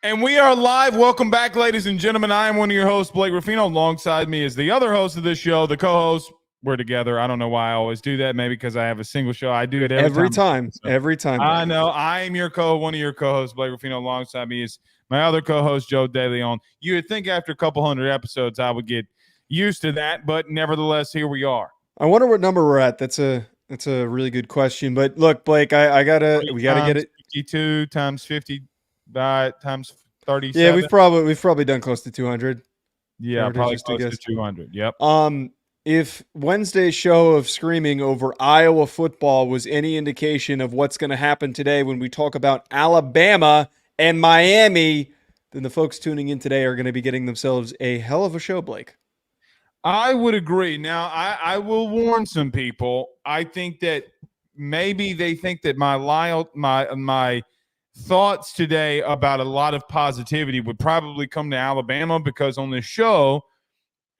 And we are live. Welcome back, ladies and gentlemen. I am one of your hosts, Blake Ruffino. Alongside me is the other host of this show, the co-host. We're together. I don't know why I always do that. Maybe because I have a single show. I do it every time. Every time. I know. I am one of your co-hosts, Blake Ruffino. Alongside me is my other co-host, Joe DeLeone. You would think after a couple hundred episodes I would get used to that, but nevertheless, here we are. I wonder what number we're at. That's a really good question. But look, Blake, we gotta get it. 52 times 50 times 37. Yeah, we've probably done close to 200. Yeah, probably close to 200. Yep. If Wednesday's show of screaming over Iowa football was any indication of what's going to happen today when we talk about Alabama and Miami, then the folks tuning in today are going to be getting themselves a hell of a show, Blake. I would agree. Now, I will warn some people. I think that maybe they think that my thoughts today about a lot of positivity would probably come to Alabama because on this show,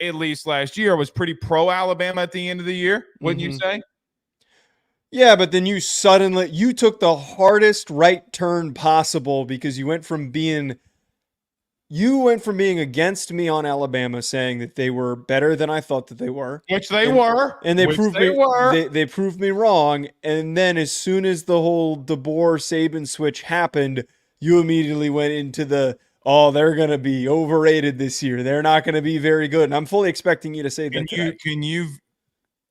at least last year, I was pretty pro-Alabama at the end of the year, wouldn't you say? Yeah, but then you took the hardest right turn possible because you went from being against me on Alabama, saying that they were better than I thought that they were. Which they were. And they proved me wrong. And then as soon as the whole DeBoer Saban switch happened, you immediately went into they're going to be overrated this year. They're not going to be very good. And I'm fully expecting you to say that.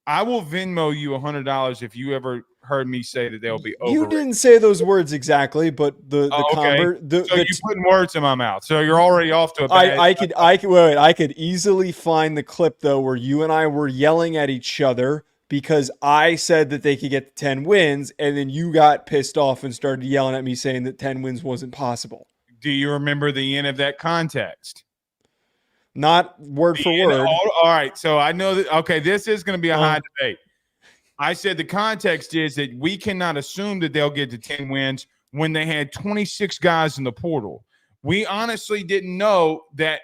I will Venmo you $100 if you ever heard me say that they'll be overrated. You didn't say those words exactly, but you're putting words in my mouth. So you're already off to a bad I could easily find the clip though where you and I were yelling at each other because I said that they could get 10 wins, and then you got pissed off and started yelling at me saying that 10 wins wasn't possible. Do you remember the end of that context? Not word for word. All right. So I know that, okay, this is going to be a high debate. I said the context is that we cannot assume that they'll get to 10 wins when they had 26 guys in the portal. We honestly didn't know that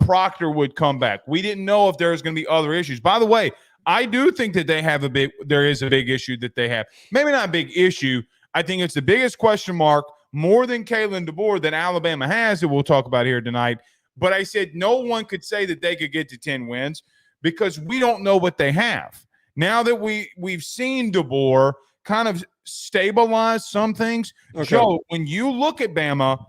Proctor would come back. We didn't know if there was going to be other issues. By the way, I do think that there is a big issue that they have. Maybe not a big issue. I think it's the biggest question mark, more than Kalen Deboer, that Alabama has, that we'll talk about here tonight. But I said no one could say that they could get to 10 wins because we don't know what they have. Now that we've seen Deboer kind of stabilize some things, okay. Joe, when you look at Bama,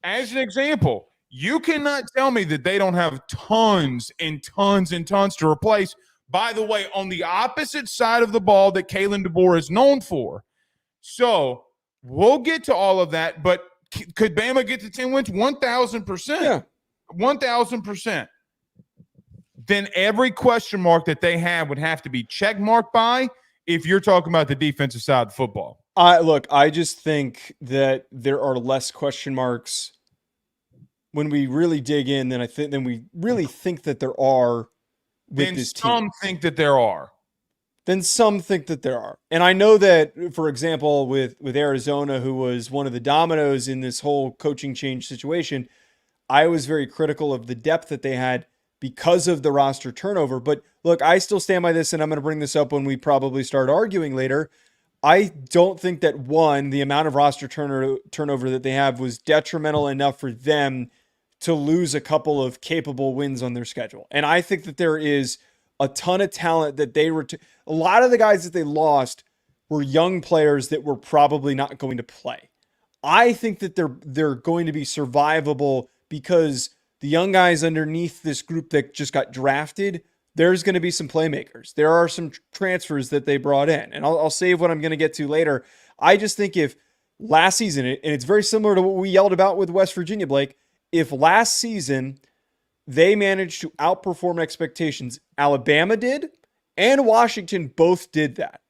as an example, you cannot tell me that they don't have tons and tons and tons to replace. By the way, on the opposite side of the ball that Kalen Deboer is known for. So we'll get to all of that, but could Bama get to 10 wins? 1,000%. Yeah. 1,000%. Then every question mark that they have would have to be check marked by if you're talking about the defensive side of the football. I just think that there are less question marks when we really dig in than we really think that there are with this team. Some think that there are. Then some think that there are. And I know that, for example, with Arizona, who was one of the dominoes in this whole coaching change situation, I was very critical of the depth that they had because of the roster turnover. But look, I still stand by this, and I'm going to bring this up when we probably start arguing later. I don't think that, one, the amount of roster turnover that they have was detrimental enough for them to lose a couple of capable wins on their schedule. And I think that there is a ton of talent that a lot of the guys that they lost were young players that were probably not going to play. I think that they're going to be survivable because the young guys underneath this group that just got drafted, there's going to be some playmakers. There are some transfers that they brought in, and I'll save what I'm going to get to later. I just think if last season, and it's very similar to what we yelled about with West Virginia, Blake, if last season they managed to outperform expectations, Alabama did, and Washington both did that.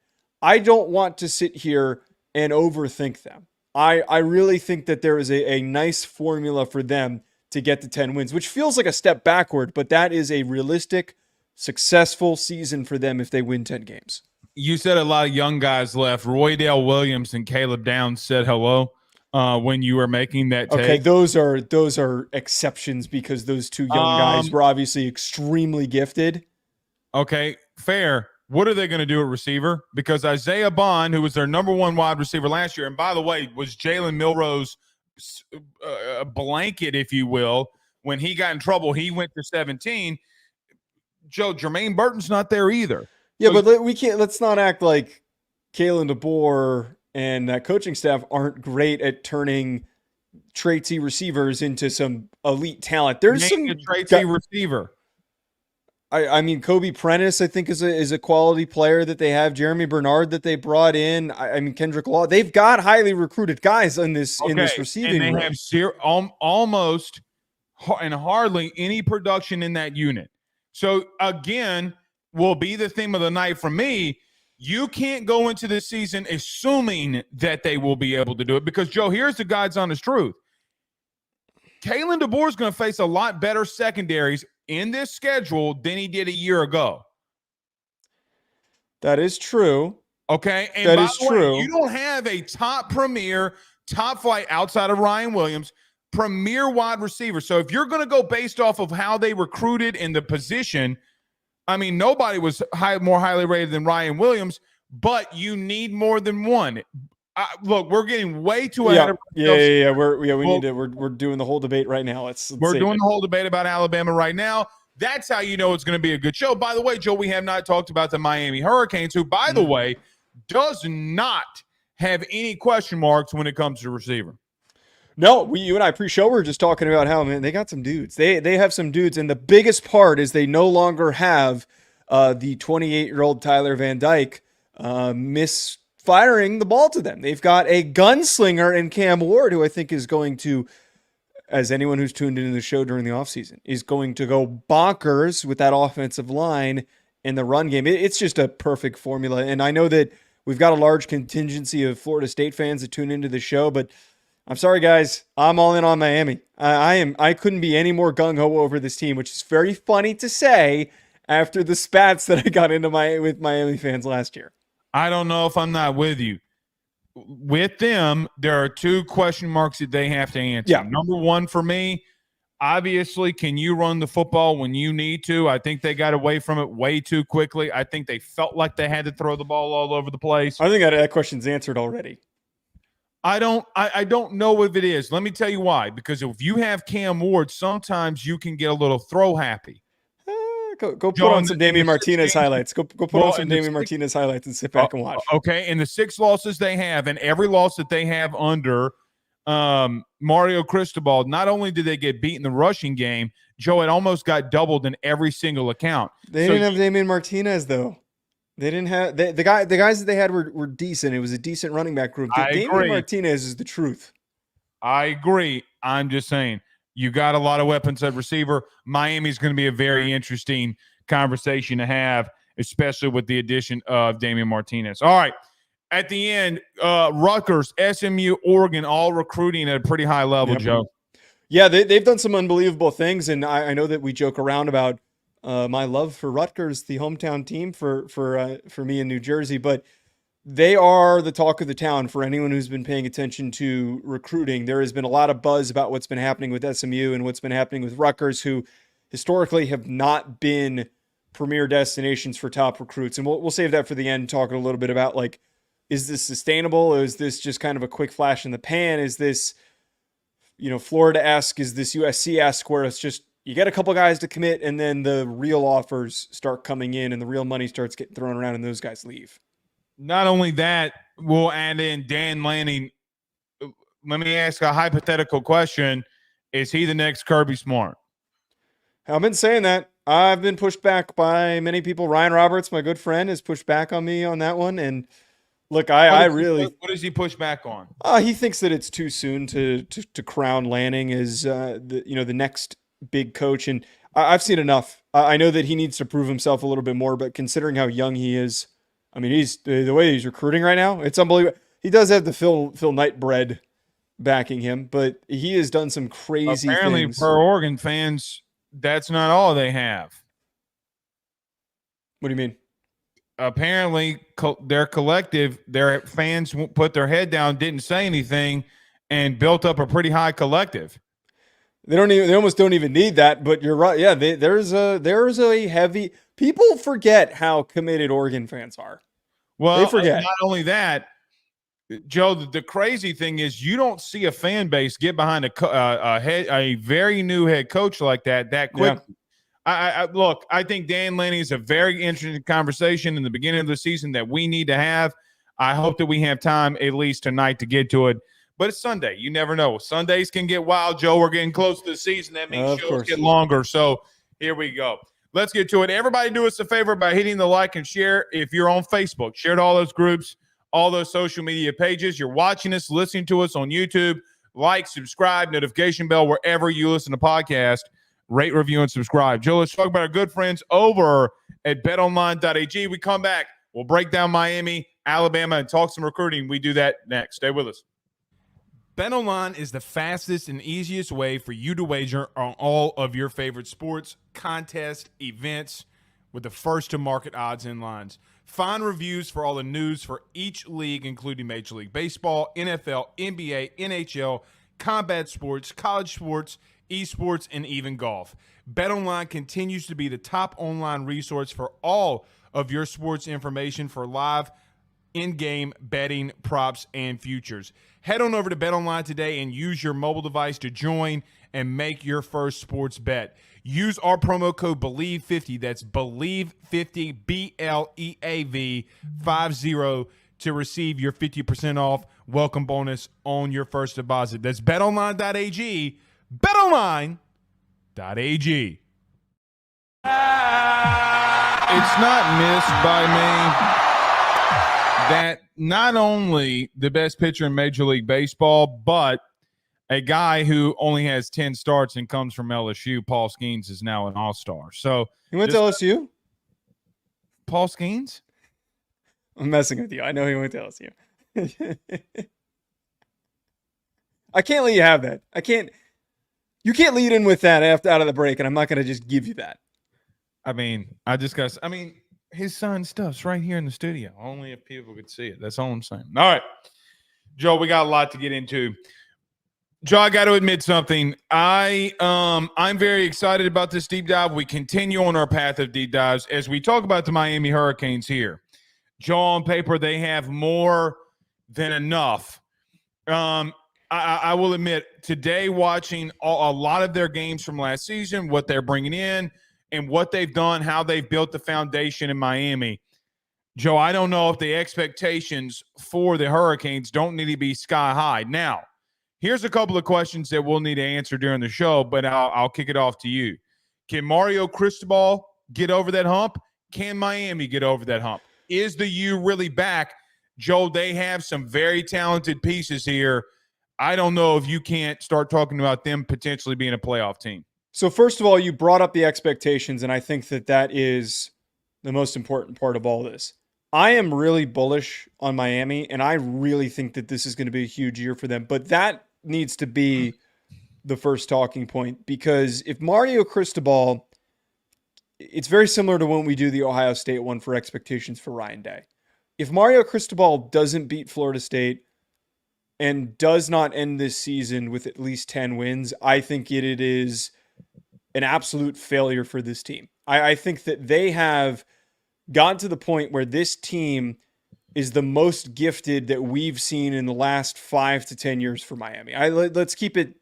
I don't want to sit here and overthink them. I really think that there is a nice formula for them to get to 10 wins, which feels like a step backward, but that is a realistic, successful season for them if they win 10 games. You said a lot of young guys left. Roydale Williams and Caleb Downs said hello when you were making that take. Okay, those are exceptions because those two young guys were obviously extremely gifted. Okay, fair. What are they going to do at receiver? Because Isaiah Bond, who was their number one wide receiver last year, and by the way, was Jalen Milroe's a blanket, if you will. When he got in trouble, he went to 17. Joe, Jermaine Burton's not there either. Yeah, so, but we can't. Let's not act like Kalen Deboer and that coaching staff aren't great at turning traitsy receivers into some elite talent. There's some traitsy receiver. I mean, Kobe Prentice, I think, is a quality player that they have. Jeremy Bernard that they brought in. I mean, Kendrick Law. They've got highly recruited guys in this receiving and they room. have almost and hardly any production in that unit. So again, will be the theme of the night for me. You can't go into this season assuming that they will be able to do it because, Joe, here's the God's honest truth. Kalen Deboer is going to face a lot better secondaries in this schedule than he did a year ago. That is true. Okay. And that is true. You don't have a top flight outside of Ryan Williams, premier wide receiver. So if you're going to go based off of how they recruited in the position, I mean, nobody was more highly rated than Ryan Williams, but you need more than one. Look, we're getting way too ahead of ourselves. Yeah. We're doing the whole debate right now. We're doing the whole debate about Alabama right now. That's how you know it's going to be a good show. By the way, Joe, we have not talked about the Miami Hurricanes, who, by the way, does not have any question marks when it comes to receiver. No, you and I pre-show were just talking about how, man, they got some dudes. They have some dudes, and the biggest part is they no longer have the 28-year-old Tyler Van Dyke misfiring the ball to them. They've got a gunslinger in Cam Ward, who I think is going to, as anyone who's tuned into the show during the offseason, is going to go bonkers with that offensive line in the run game. It's just a perfect formula, and I know that we've got a large contingency of Florida State fans that tune into the show, but I'm sorry, guys. I'm all in on Miami. I couldn't be any more gung-ho over this team, which is very funny to say after the spats that I got into with Miami fans last year. I don't know if I'm not with you. With them, there are two question marks that they have to answer. Yeah. Number one for me, obviously, can you run the football when you need to? I think they got away from it way too quickly. I think they felt like they had to throw the ball all over the place. I think that question's answered already. I don't know if it is. Let me tell you why. Because if you have Cam Ward, sometimes you can get a little throw happy. Go put on some Damian Martinez highlights. Go put on some Damian Martinez highlights and sit back and watch. Okay, and the 6 losses they have, and every loss that they have under Mario Cristobal, not only did they get beat in the rushing game, Joe, it almost got doubled in every single account. They didn't have Damian Martinez, though. They didn't have the guys that they had were decent. It was a decent running back group. Damian Martinez is the truth. I agree. I'm just saying you got a lot of weapons at receiver. Miami's going to be a very interesting conversation to have, especially with the addition of Damian Martinez. All right. At the end, Rutgers, SMU, Oregon, all recruiting at a pretty high level, yep. Joe. Yeah, they've done some unbelievable things, and I know that we joke around about my love for Rutgers, the hometown team for me in New Jersey, but they are the talk of the town for anyone who's been paying attention to recruiting. There has been a lot of buzz about what's been happening with SMU and what's been happening with Rutgers, who historically have not been premier destinations for top recruits. And we'll save that for the end, talking a little bit about, like, is this sustainable? Is this just kind of a quick flash in the pan? Is this, Florida-esque? Is this USC-esque, where it's just you get a couple guys to commit and then the real offers start coming in and the real money starts getting thrown around and those guys leave? Not only that, we'll add in Dan Lanning. Let me ask a hypothetical question. Is he the next Kirby Smart? I've been saying that. I've been pushed back by many people. Ryan Roberts, my good friend, has pushed back on me on that one. And look, what does he push back on? He thinks that it's too soon to crown Lanning as the next big coach. And I've seen enough. I know that he needs to prove himself a little bit more, but considering how young he is, I mean, he's the way he's recruiting right now, it's unbelievable. He does have the Phil Knight bread backing him, but he has done some crazy things. Apparently, for Oregon fans, that's not all they have. What do you mean? Apparently, their collective, their fans put their head down, didn't say anything, and built up a pretty high collective. They almost don't even need that, but you're right. Yeah, there's a heavy. People forget how committed Oregon fans are. Well, they forget. Not only that, Joe, the crazy thing is you don't see a fan base get behind a very new head coach like that quickly. Yeah. Look, I think Dan Lanning is a very interesting conversation in the beginning of the season that we need to have. I hope that we have time at least tonight to get to it. But it's Sunday. You never know. Sundays can get wild, Joe. We're getting close to the season. That means shows get longer. So here we go. Let's get to it. Everybody do us a favor by hitting the like and share. If you're on Facebook, share to all those groups, all those social media pages. You're watching us, listening to us on YouTube. Like, subscribe, notification bell, wherever you listen to podcasts. Rate, review, and subscribe. Joe, let's talk about our good friends over at betonline.ag. We come back. We'll break down Miami, Alabama, and talk some recruiting. We do that next. Stay with us. BetOnline is the fastest and easiest way for you to wager on all of your favorite sports, contests, events with the first-to-market odds and lines. Find reviews for all the news for each league, including Major League Baseball, NFL, NBA, NHL, combat sports, college sports, esports, and even golf. BetOnline continues to be the top online resource for all of your sports information for live in-game betting, props, and futures. Head on over to BetOnline today and use your mobile device to join and make your first sports bet. Use our promo code BELIEVE50, that's BELIEVE50, BLEAV 50, to receive your 50% off welcome bonus on your first deposit. That's betonline.ag, betonline.ag. It's not missed by me that not only the best pitcher in Major League Baseball, but a guy who only has 10 starts and comes from LSU, Paul Skeens, is now an all-star. So he went to LSU? Paul Skeens? I'm messing with you. I know he went to LSU. I can't let you have that. You can't lead in with that out of the break, and I'm not going to just give you that. His son stuff's right here in the studio. Only if people could see it. That's all I'm saying. All right. Joe, we got a lot to get into. Joe, I got to admit something. I'm very excited about this deep dive. We continue on our path of deep dives as we talk about the Miami Hurricanes here. Joe, on paper, they have more than enough. I will admit, today watching a lot of their games from last season, what they're bringing in, and what they've done, how they've built the foundation in Miami. Joe, I don't know if the expectations for the Hurricanes don't need to be sky high. Now, here's a couple of questions that we'll need to answer during the show, but I'll kick it off to you. Can Mario Cristobal get over that hump? Can Miami get over that hump? Is the U really back? Joe, they have some very talented pieces here. I don't know if you can't start talking about them potentially being a playoff team. So first of all, you brought up the expectations, and I think that is the most important part of all this. I am really bullish on Miami, and I really think that this is going to be a huge year for them. But that needs to be the first talking point, because if Mario Cristobal, it's very similar to when we do the Ohio State one for expectations for Ryan Day. If Mario Cristobal doesn't beat Florida State and does not end this season with at least 10 wins, I think it is an absolute failure for this team. I think that they have gotten to the point where this team is the most gifted that we've seen in the last 5 to 10 years for Miami. Let's keep it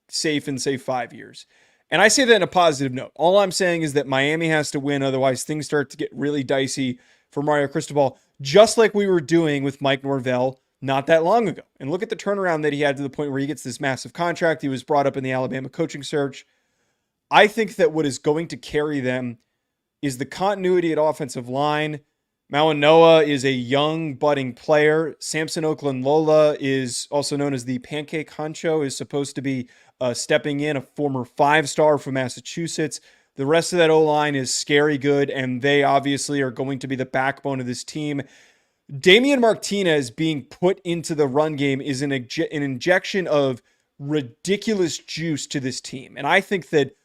safe and say 5 years. And I say that in a positive note. All I'm saying is that Miami has to win, otherwise things start to get really dicey for Mario Cristobal, just like we were doing with Mike Norvell not that long ago. And look at the turnaround that he had to the point where he gets this massive contract. He was brought up in the Alabama coaching search. I think that what is going to carry them is the continuity at offensive line. Mawanoa is a young, budding player. Samson Oakland-Lola is also known as the Pancake Honcho, is supposed to be stepping in, a former 5-star from Massachusetts. The rest of that O-line is scary good, and they obviously are going to be the backbone of this team. Damian Martinez being put into the run game is an injection of ridiculous juice to this team. And I think that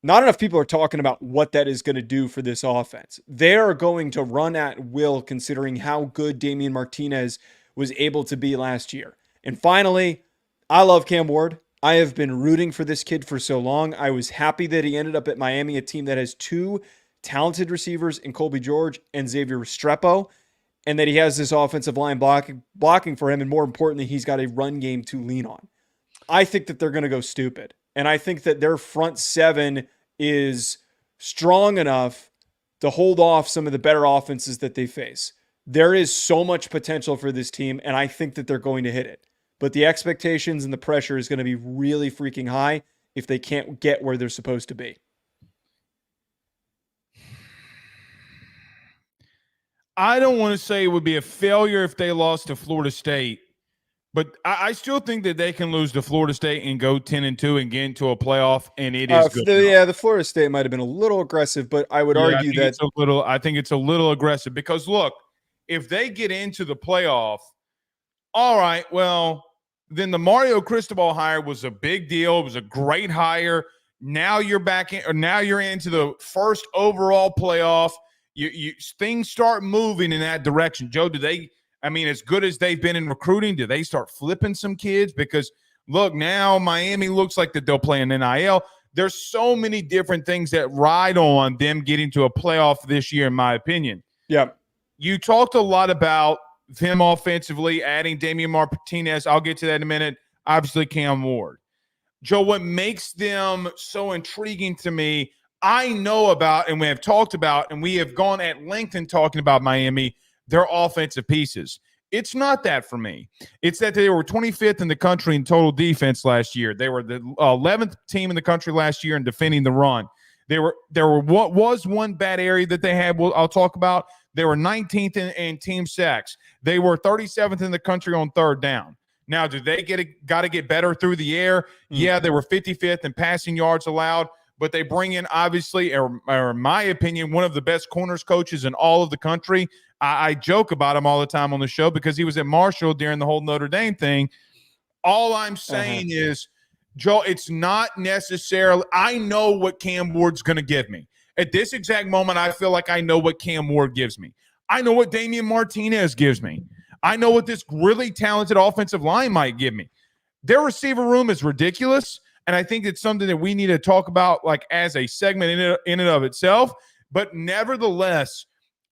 not enough people are talking about what that is going to do for this offense. They are going to run at will, considering how good Damian Martinez was able to be last year. And finally, I love Cam Ward. I have been rooting for this kid for so long. I was happy that he ended up at Miami, a team that has 2 talented receivers in Colby George and Xavier Restrepo. and that he has this offensive line blocking for him, and more importantly, he's got a run game to lean on. I think that they're going to go stupid. And I think that their front seven is strong enough to hold off some of the better offenses that they face. There is so much potential for this team, and I think that they're going to hit it. But the expectations and the pressure is going to be really freaking high if they can't get where they're supposed to be. I don't want to say it would be a failure if they lost to Florida State, but I still think that they can lose to Florida State and go 10-2 and get into a playoff, and it is good. The Florida State might have been a little aggressive, but I would argue that I think it's a little aggressive because look, if they get into the playoff, all right, well, then the Mario Cristobal hire was a big deal. It was a great hire. Now you're back in, or now you're into the first overall playoff. Things start moving in that direction. Joe, as good as they've been in recruiting, do they start flipping some kids? Because look, now Miami looks like that they'll play an NIL. There's so many different things that ride on them getting to a playoff this year, in my opinion. Yeah. You talked a lot about them offensively, adding Damian Martinez. I'll get to that in a minute. Obviously, Cam Ward. Joe, what makes them so intriguing to me, I know about, and we have talked about, and we have gone at length in talking about Miami, their offensive pieces. It's not that for me. It's that they were 25th in the country in total defense last year. They were the 11th team in the country last year in defending the run. There was one bad area that they had. I'll talk about. They were 19th in team sacks. They were 37th in the country on third down. Now, do they got to get better through the air? Yeah, they were 55th in passing yards allowed, but they bring in, obviously, or in my opinion, one of the best corners coaches in all of the country. I joke about him all the time on the show because he was at Marshall during the whole Notre Dame thing. All I'm saying is, Joe, it's not necessarily – I know what Cam Ward's going to give me. At this exact moment, I feel like I know what Cam Ward gives me. I know what Damian Martinez gives me. I know what this really talented offensive line might give me. Their receiver room is ridiculous, and I think it's something that we need to talk about like as a segment in and of itself. But nevertheless,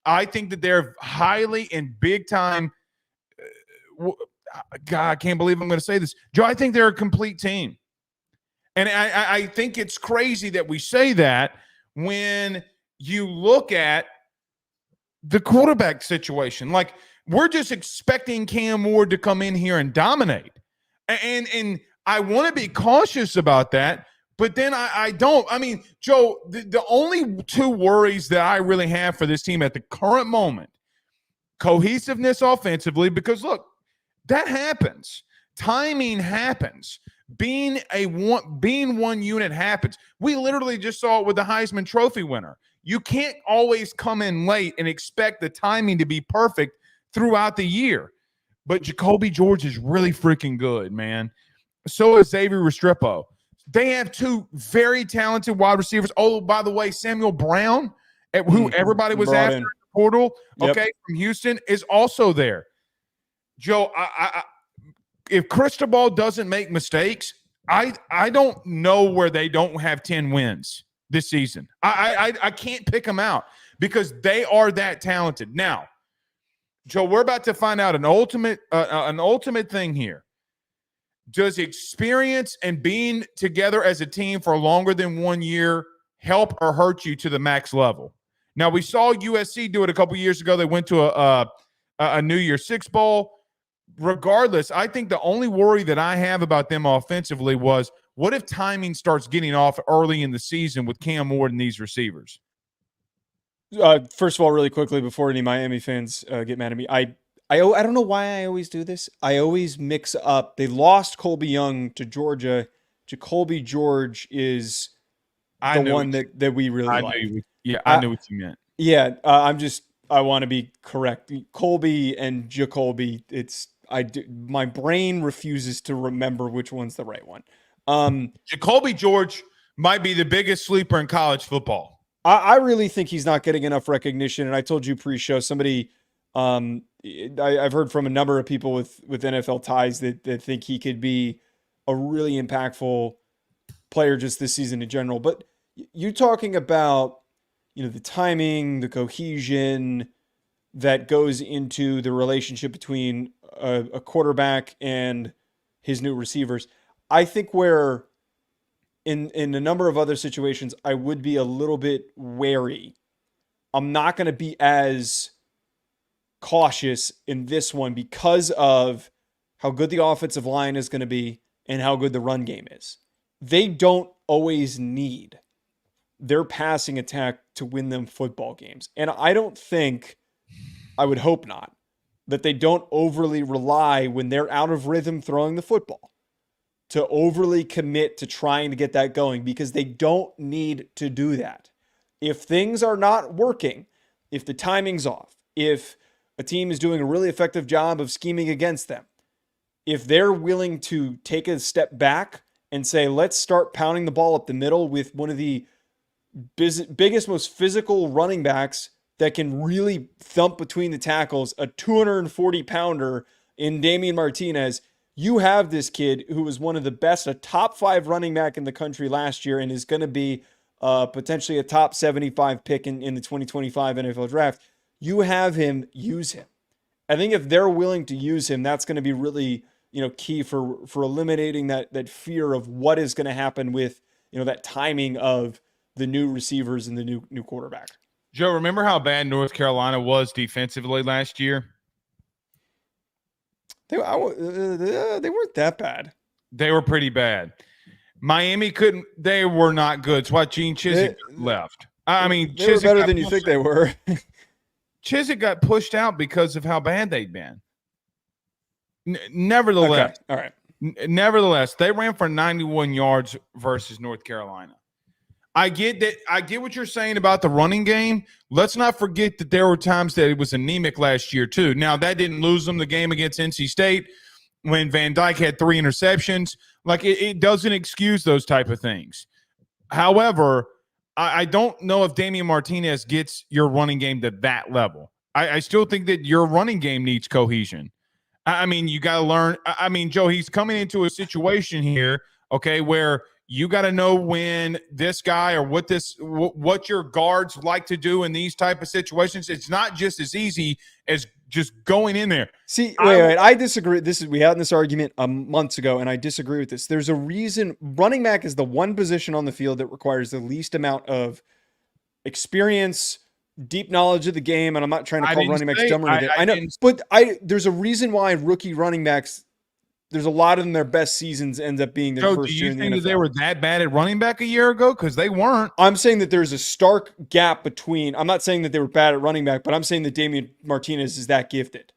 I think that they're highly and big time God, I can't believe I'm going to say this. Joe, I think they're a complete team. And I think it's crazy that we say that when you look at the quarterback situation. Like, we're just expecting Cam Ward to come in here and dominate. And I want to be cautious about that, but then I don't. I mean, Joe, the only two worries that I really have for this team at the current moment, cohesiveness offensively, because, look, that happens. Timing happens. Being one unit happens. We literally just saw it with the Heisman Trophy winner. You can't always come in late and expect the timing to be perfect throughout the year. But Jacoby George is really freaking good, man. So is Xavier Restrepo. They have two very talented wide receivers. Oh, by the way, Samuel Brown, who everybody was after in the portal, from Houston, is also there. Joe, if Cristobal doesn't make mistakes, I don't know where they don't have 10 wins this season. I can't pick them out because they are that talented. Now, Joe, we're about to find out an ultimate thing here. Does experience and being together as a team for longer than 1 year help or hurt you to the max level? Now, we saw USC do it a couple years ago. They went to a New Year's Six Bowl. Regardless, I think the only worry that I have about them offensively was, what if timing starts getting off early in the season with Cam Ward and these receivers? First of all, really quickly, before any Miami fans get mad at me, I don't know why I always do this. I always mix up. They lost Colby Young to Georgia. Jacoby George is the one that we really like. I knew what you meant. Yeah, I want to be correct. Colby and Jacoby, my brain refuses to remember which one's the right one. Jacoby George might be the biggest sleeper in college football. I really think he's not getting enough recognition. And I told you pre-show, somebody, I've heard from a number of people with NFL ties that think he could be a really impactful player just this season in general. But you're talking about, the timing, the cohesion. that goes into the relationship between a quarterback and his new receivers. I think where in a number of other situations, I would be a little bit wary. I'm not going to be as cautious in this one because of how good the offensive line is going to be and how good the run game is. They don't always need their passing attack to win them football games. And I don't think, I would hope not, that they don't overly rely when they're out of rhythm throwing the football to overly commit to trying to get that going, because they don't need to do that. If things are not working, if the timing's off, if a team is doing a really effective job of scheming against them, if they're willing to take a step back and say, let's start pounding the ball up the middle with one of the biggest, most physical running backs that can really thump between the tackles, a 240-pounder in Damian Martinez, you have this kid who was one of the best, a top 5 running back in the country last year and is going to be potentially a top 75 pick in the 2025 NFL draft. You have him, use him. I think if they're willing to use him, that's going to be really, key for eliminating that fear of what is going to happen with, that timing of the new receivers and the new quarterback. Joe, remember how bad North Carolina was defensively last year? They weren't that bad. They were pretty bad. Miami couldn't. They were not good. It's why Gene Chizik left. I mean, they were better than you think they were. Chizik got pushed out because of how bad they'd been. Nevertheless, okay. All right. Nevertheless, they ran for 91 yards versus North Carolina. I get that. I get what you're saying about the running game. Let's not forget that there were times that it was anemic last year too. Now, that didn't lose them the game against NC State when Van Dyke had 3 interceptions. Like, it doesn't excuse those type of things. However, I don't know if Damian Martinez gets your running game to that level. I still think that your running game needs cohesion. I mean, you got to learn. I mean, Joe, he's coming into a situation here, okay, where you got to know when this guy or what your guards like to do in these type of situations. It's not just as easy as just going in there. See, wait. I disagree. We had this argument months ago, and I disagree with this. There's a reason running back is the one position on the field that requires the least amount of experience, deep knowledge of the game, and I'm not trying to call running backs dumb or anything. I know, but there's a reason why rookie running backs, there's a lot of them, their best seasons ends up being their first year in the NFL. Do you think that they were that bad at running back a year ago? Because they weren't. I'm saying that there's a stark gap between. I'm not saying that they were bad at running back, but I'm saying that Damian Martinez is that gifted.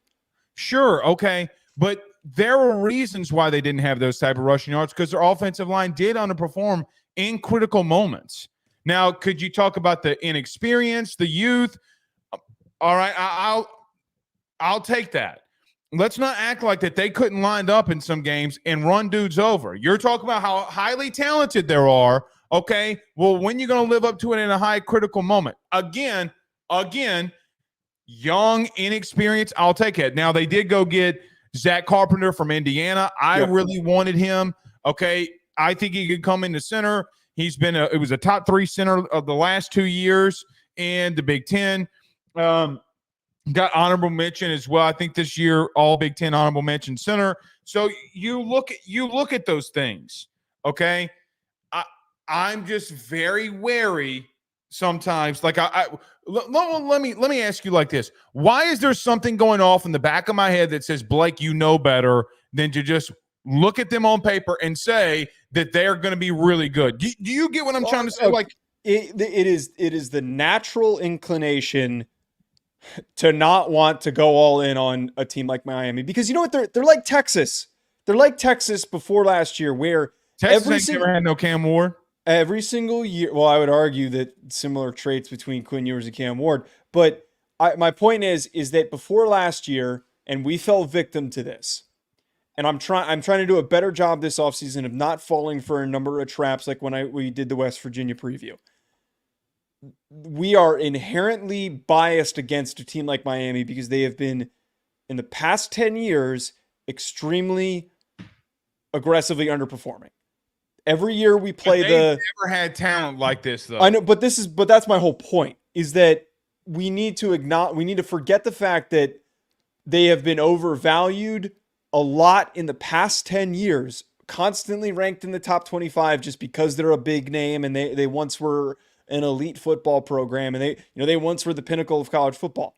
Sure, okay, but there were reasons why they didn't have those type of rushing yards, because their offensive line did underperform in critical moments. Now, could you talk about the inexperience, the youth? All right, I'll take that. Let's not act like that they couldn't line up in some games and run dudes over. You're talking about how highly talented there are. Okay, well, when you're going to live up to it in a high critical moment? Again, young, inexperienced, I'll take it. Now, they did go get Zach Carpenter from Indiana. I really wanted him. Okay, I think he could come into center. He's been it was a top 3 center of the last 2 years in the Big Ten. Got honorable mention as well. I think this year all Big Ten honorable mention center. So you look at those things. Okay, I'm just very wary sometimes. Like let me ask you like this: why is there something going off in the back of my head that says, Blake, you know better than to just look at them on paper and say that they're going to be really good? Do you get what I'm trying to say? Like it is the natural inclination to not want to go all in on a team like Miami, because you know what, they're like Texas. They're like Texas before last year, where Texas never had no Cam Ward. Every single year. Well, I would argue that similar traits between Quinn Ewers and Cam Ward. But my point is that before last year, and we fell victim to this, and I'm trying to do a better job this offseason of not falling for a number of traps like when we did the West Virginia preview. We are inherently biased against a team like Miami because they have been, in the past 10 years, extremely aggressively underperforming. Every year we play never had talent like this, though. I know, but that's my whole point, is that we need to forget the fact that they have been overvalued a lot in the past 10 years, constantly ranked in the top 25 just because they're a big name and they once were an elite football program and they once were the pinnacle of college football.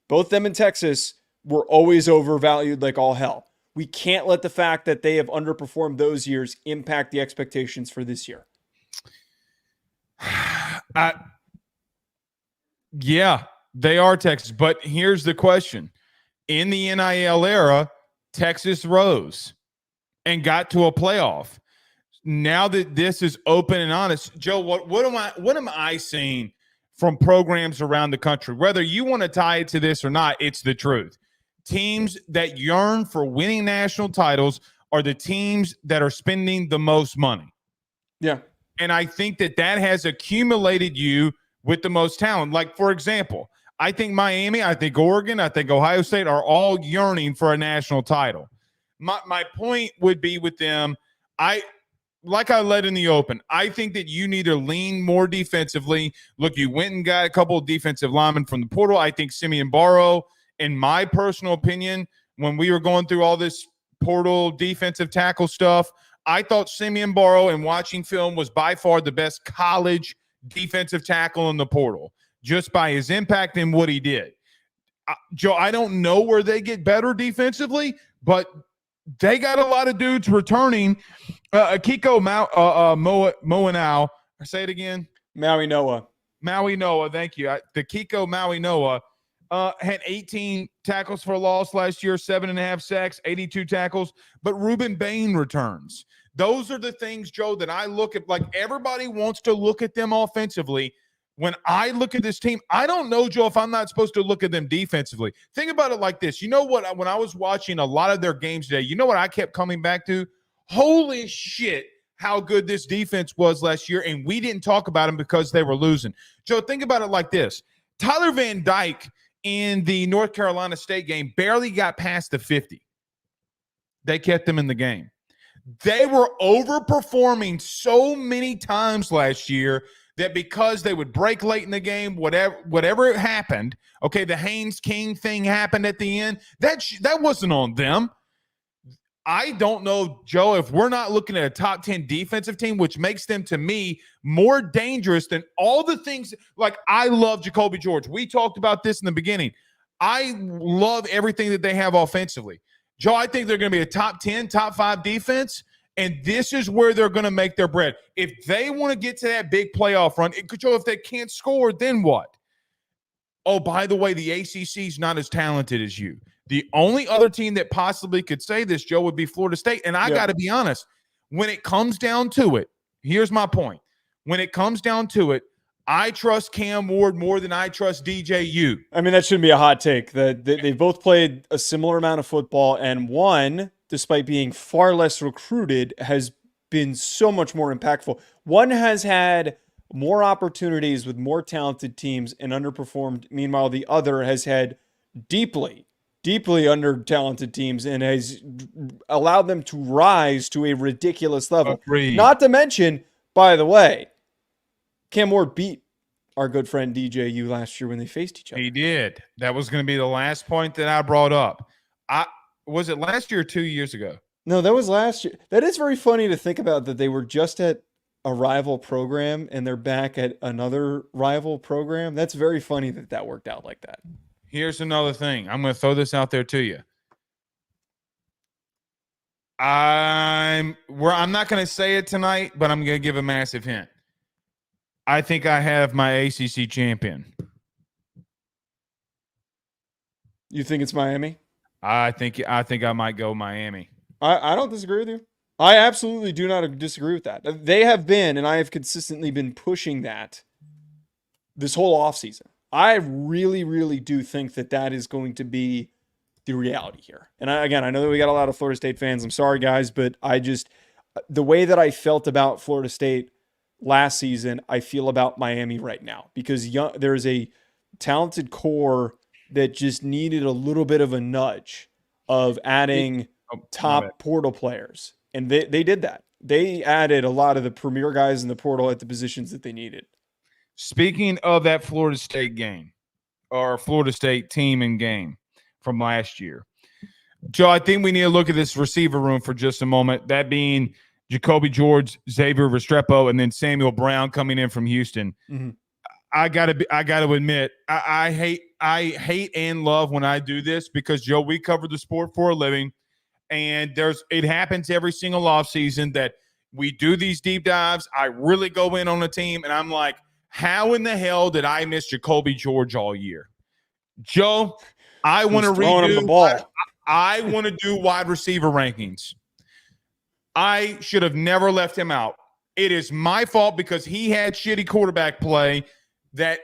Both them and Texas were always overvalued like all hell. We can't let the fact that they have underperformed those years impact the expectations for this year. Yeah, they are Texas. But here's the question. In the NIL era, Texas rose and got to a playoff. Now that this is open and honest, Joe, what am I seeing from programs around the country? Whether you want to tie it to this or not, it's the truth. Teams that yearn for winning national titles are the teams that are spending the most money. Yeah. And I think that has accumulated you with the most talent. Like, for example, I think Miami, I think Oregon, I think Ohio State are all yearning for a national title. My point would be with them, like I led in the open, I think that you need to lean more defensively. Look, you went and got a couple of defensive linemen from the portal. I think Simeon Barrow, in my personal opinion, when we were going through all this portal defensive tackle stuff, I thought Simeon Barrow, in watching film, was by far the best college defensive tackle in the portal, just by his impact and what he did. Joe, I don't know where they get better defensively, but they got a lot of dudes returning. Kiko Moanau, say it again. Maui Noah, thank you. The Kiko Maui Noah had 18 tackles for loss last year, 7.5 sacks, 82 tackles. But Ruben Bain returns. Those are the things, Joe, that I look at. Like, everybody wants to look at them offensively. When I look at this team, I don't know, Joe, if I'm not supposed to look at them defensively. Think about it like this. You know what? When I was watching a lot of their games today, you know what I kept coming back to? Holy shit, how good this defense was last year, and we didn't talk about them because they were losing. Joe, think about it like this. Tyler Van Dyke in the North Carolina State game barely got past the 50. They kept them in the game. They were overperforming so many times last year that because they would break late in the game, whatever happened, okay, the Haynes King thing happened at the end, that wasn't on them. I don't know, Joe, if we're not looking at a top 10 defensive team, which makes them, to me, more dangerous than all the things. Like, I love Jacoby George. We talked about this in the beginning. I love everything that they have offensively. Joe, I think they're going to be a top 10, top 5 defense, and this is where they're going to make their bread. If they want to get to that big playoff run, Joe, if they can't score, then what? Oh, by the way, the ACC is not as talented as you. The only other team that possibly could say this, Joe, would be Florida State. And I got to be honest, when it comes down to it, here's my point. When it comes down to it, I trust Cam Ward more than I trust DJU. I mean, that shouldn't be a hot take. They've both played a similar amount of football, and one, despite being far less recruited, has been so much more impactful. One has had more opportunities with more talented teams and underperformed. Meanwhile, the other has had deeply under-talented teams and has allowed them to rise to a ridiculous level. Agreed. Not to mention, by the way, Cam Ward beat our good friend DJU last year when they faced each other. He did. That was going to be the last point that I brought up. Was it last year or 2 years ago? No, that was last year. That is very funny to think about, that they were just at a rival program and they're back at another rival program. That's very funny that worked out like that. Here's another thing. I'm going to throw this out there to you. I'm not going to say it tonight, but I'm going to give a massive hint. I think I have my ACC champion. You think it's Miami? I think I might go Miami. I don't disagree with you. I absolutely do not disagree with that. They have been, and I have consistently been pushing that this whole offseason. I really, really do think that is going to be the reality here. And I know that we got a lot of Florida State fans. I'm sorry, guys, but the way that I felt about Florida State last season, I feel about Miami right now, because there's a talented core that just needed a little bit of a nudge of adding top portal players. And they did that. They added a lot of the premier guys in the portal at the positions that they needed. Speaking of that Florida State game, or Florida State team and game from last year. Joe, I think we need to look at this receiver room for just a moment. That being Jacoby George, Xavier Restrepo, and then Samuel Brown coming in from Houston. Mm-hmm. I gotta admit, I hate and love when I do this because, Joe, we cover the sport for a living, and it happens every single offseason that we do these deep dives. I really go in on a team, and I'm like, how in the hell did I miss Jacoby George all year? Joe, I want to redo the ball. I want to do wide receiver rankings. I should have never left him out. It is my fault because he had shitty quarterback play. That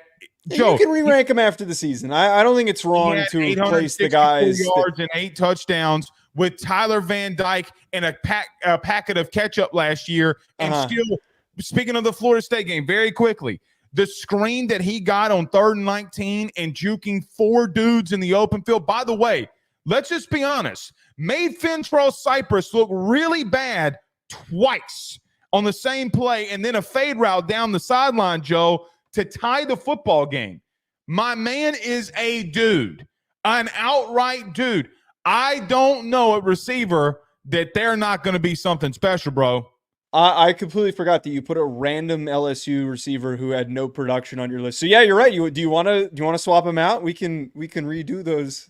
Joe, you can re-rank him after the season. I don't think it's wrong to place the guys yards and 8 touchdowns with Tyler Van Dyke and a packet of ketchup last year. And still, speaking of the Florida State game, very quickly, the screen that he got on 3rd and 19 and juking 4 dudes in the open field. By the way, let's just be honest, made Fentrell Cypress look really bad twice on the same play, and then a fade route down the sideline, Joe, to tie the football game. My man is a dude, an outright dude. I don't know at receiver that they're not going to be something special, bro. I completely forgot that you put a random LSU receiver who had no production on your list. So yeah, you're right. Do you want to swap him out? We can redo those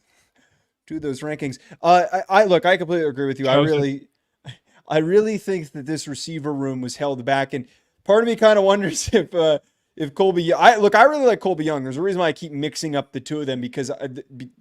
rankings. I completely agree with you. I really think that this receiver room was held back, and part of me kind of wonders if Colby, I really like Colby Young. There's a reason why I keep mixing up the two of them because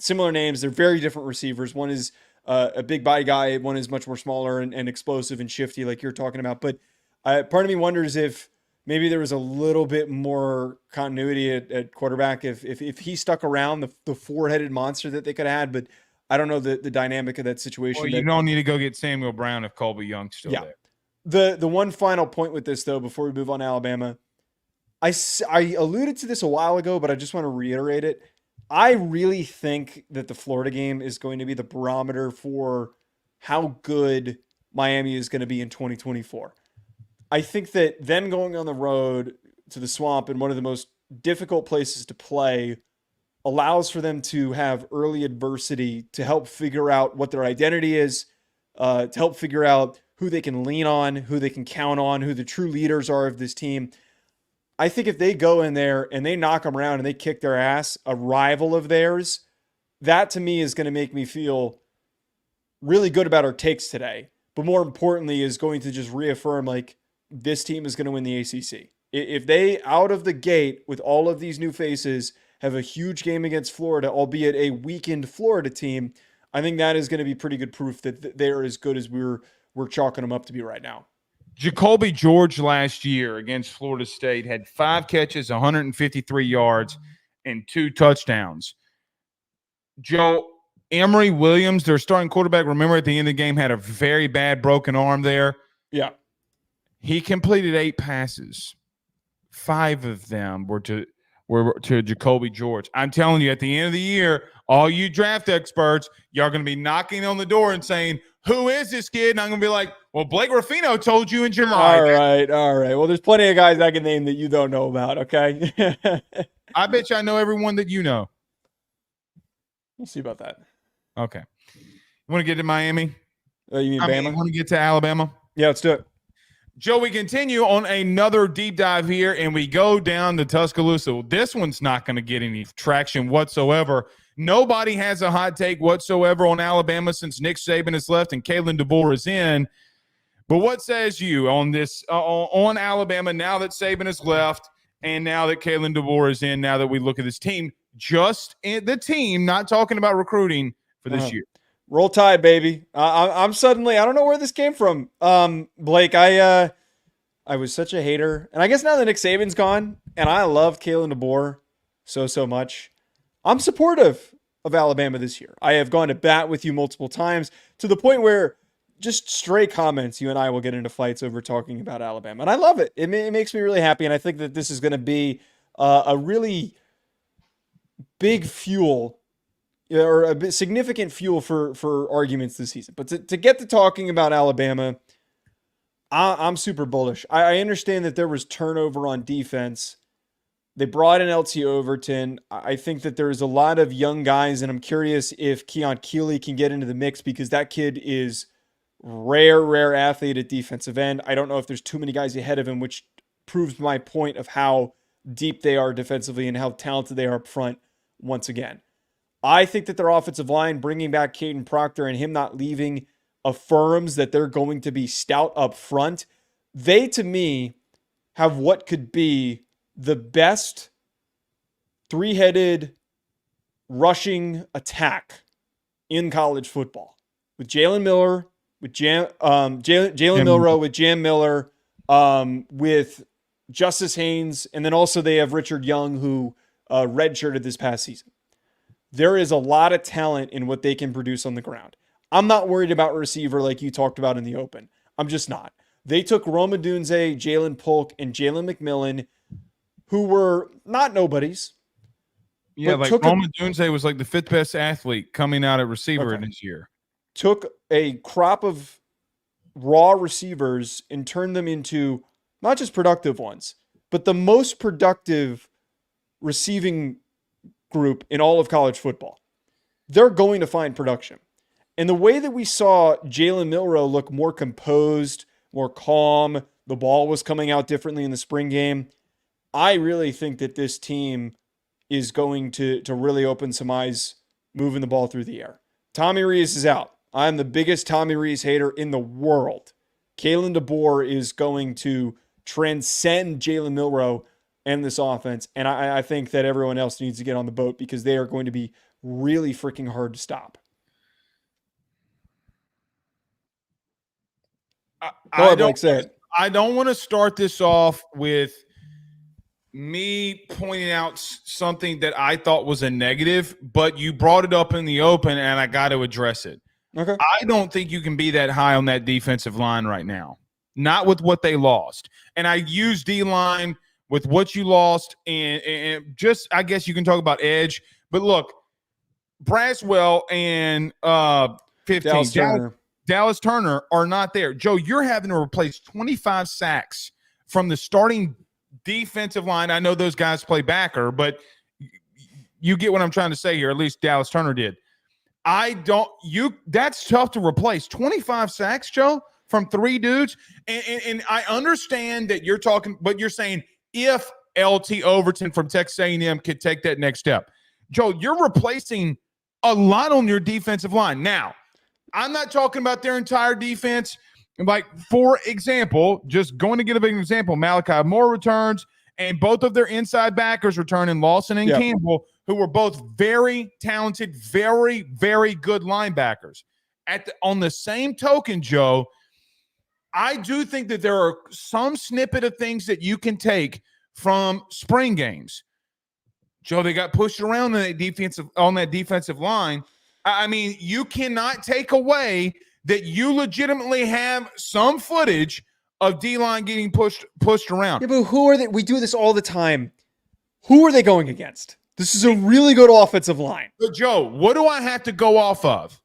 similar names, they're very different receivers. One is a big body guy. One is much more smaller and explosive and shifty like you're talking about. But part of me wonders if maybe there was a little bit more continuity at quarterback if he stuck around the 4-headed monster that they could have had. But I don't know the dynamic of that situation. Well, you don't need to go get Samuel Brown if Colby Young's still there. The one final point with this, though, before we move on to Alabama, I alluded to this a while ago, but I just want to reiterate it. I really think that the Florida game is going to be the barometer for how good Miami is going to be in 2024. I think that them going on the road to the Swamp in one of the most difficult places to play allows for them to have early adversity to help figure out what their identity is, to help figure out who they can lean on, who they can count on, who the true leaders are of this team. I think if they go in there and they knock them around and they kick their ass, a rival of theirs, that to me is going to make me feel really good about our takes today. But more importantly is going to just reaffirm like this team is going to win the ACC. If they out of the gate with all of these new faces have a huge game against Florida, albeit a weakened Florida team, I think that is going to be pretty good proof that they're as good as we're chalking them up to be right now. Jacoby George last year against Florida State had 5 catches, 153 yards, and 2 touchdowns. Joe, Emory Williams, their starting quarterback, remember at the end of the game, had a very bad broken arm there. Yeah. He completed 8 passes. 5 of them were to Jacoby George. I'm telling you, at the end of the year, all you draft experts, y'all going to be knocking on the door and saying, who is this kid? And I'm going to be like, well, Blake Ruffino told you in July. All right. Well, there's plenty of guys I can name that you don't know about, okay? I bet you I know everyone that you know. We'll see about that. Okay. You want to get to Miami? You mean Bama? You want to get to Alabama? Yeah, let's do it. Joe, we continue on another deep dive here, and we go down to Tuscaloosa. This one's not going to get any traction whatsoever. Nobody has a hot take whatsoever on Alabama since Nick Saban has left and Kalen Deboer is in. But what says you on this on Alabama now that Saban has left and now that Kalen Deboer is in, now that we look at this team, just in the team, not talking about recruiting for this year? Roll Tide, baby. I'm suddenly, I don't know where this came from. Blake, I was such a hater. And I guess now that Nick Saban's gone, and I love Kalen DeBoer so much, I'm supportive of Alabama this year. I have gone to bat with you multiple times to the point where just stray comments, you and I will get into fights over talking about Alabama. And I love it. It makes me really happy. And I think that this is going to be a really big fuel or a bit significant fuel for arguments this season. But to get to talking about Alabama, I'm super bullish. I understand that there was turnover on defense, They brought in LT Overton. I think that there's a lot of young guys, and I'm curious if Keon Keeley can get into the mix because that kid is rare athlete at defensive end. I don't know if there's too many guys ahead of him, which proves my point of how deep they are defensively and how talented they are up front once again. I think that their offensive line, bringing back Caden Proctor and him not leaving, affirms that they're going to be stout up front. They, to me, have what could be the best three-headed rushing attack in college football. With Jalen Miller, with Jalen Milroe, with Jam Miller, with Justice Haynes, and then also they have Richard Young, who redshirted this past season. There is a lot of talent in what they can produce on the ground. I'm not worried about receiver like you talked about in the open. I'm just not. They took Roma Dunze, Jalen Polk, and Jalen McMillan, who were not nobodies. Yeah, like Roma Dunze was like the fifth best athlete coming out at receiver in this year. Took a crop of raw receivers and turned them into not just productive ones, but the most productive receiving group in all of college football. They're going to find production. And the way that we saw Jalen Milroe look more composed, more calm, the ball was coming out differently in the spring game. I really think that this team is going to really open some eyes moving the ball through the air. Tommy Rees is out. I'm the biggest Tommy Rees hater in the world. Kalen Deboer is going to transcend Jalen Milroe and this offense. And I think that everyone else needs to get on the boat because they are going to be really freaking hard to stop. I don't want to start this off with me pointing out something that I thought was a negative, but you brought it up in the open and I got to address it. Okay. I don't think you can be that high on that defensive line right now. Not with what they lost. And I use D-line with what you lost and just, I guess you can talk about edge. But look, Braswell and 15, Dallas Turner are not there. Joe, you're having to replace 25 sacks from the starting defensive line. I know those guys play backer, but you get what I'm trying to say here. At least Dallas Turner did. That's tough to replace. 25 sacks, Joe, from three dudes. And I understand that you're talking, but you're saying if LT Overton from Texas A&M could take that next step. Joe, you're replacing a lot on your defensive line. Now, I'm not talking about their entire defense. Like, for example, just going to give a big example, Malachi Moore returns, and both of their inside backers return in Lawson and Campbell, who were both very talented, very, very good linebackers. On the same token, Joe, I do think that there are some snippet of things that you can take from spring games. Joe, they got pushed around on that defensive line. I mean, you cannot take away that you legitimately have some footage of D-line getting pushed around. Yeah, but who are they? We do this all the time. Who are they going against? This is a really good offensive line. But Joe, what do I have to go off of?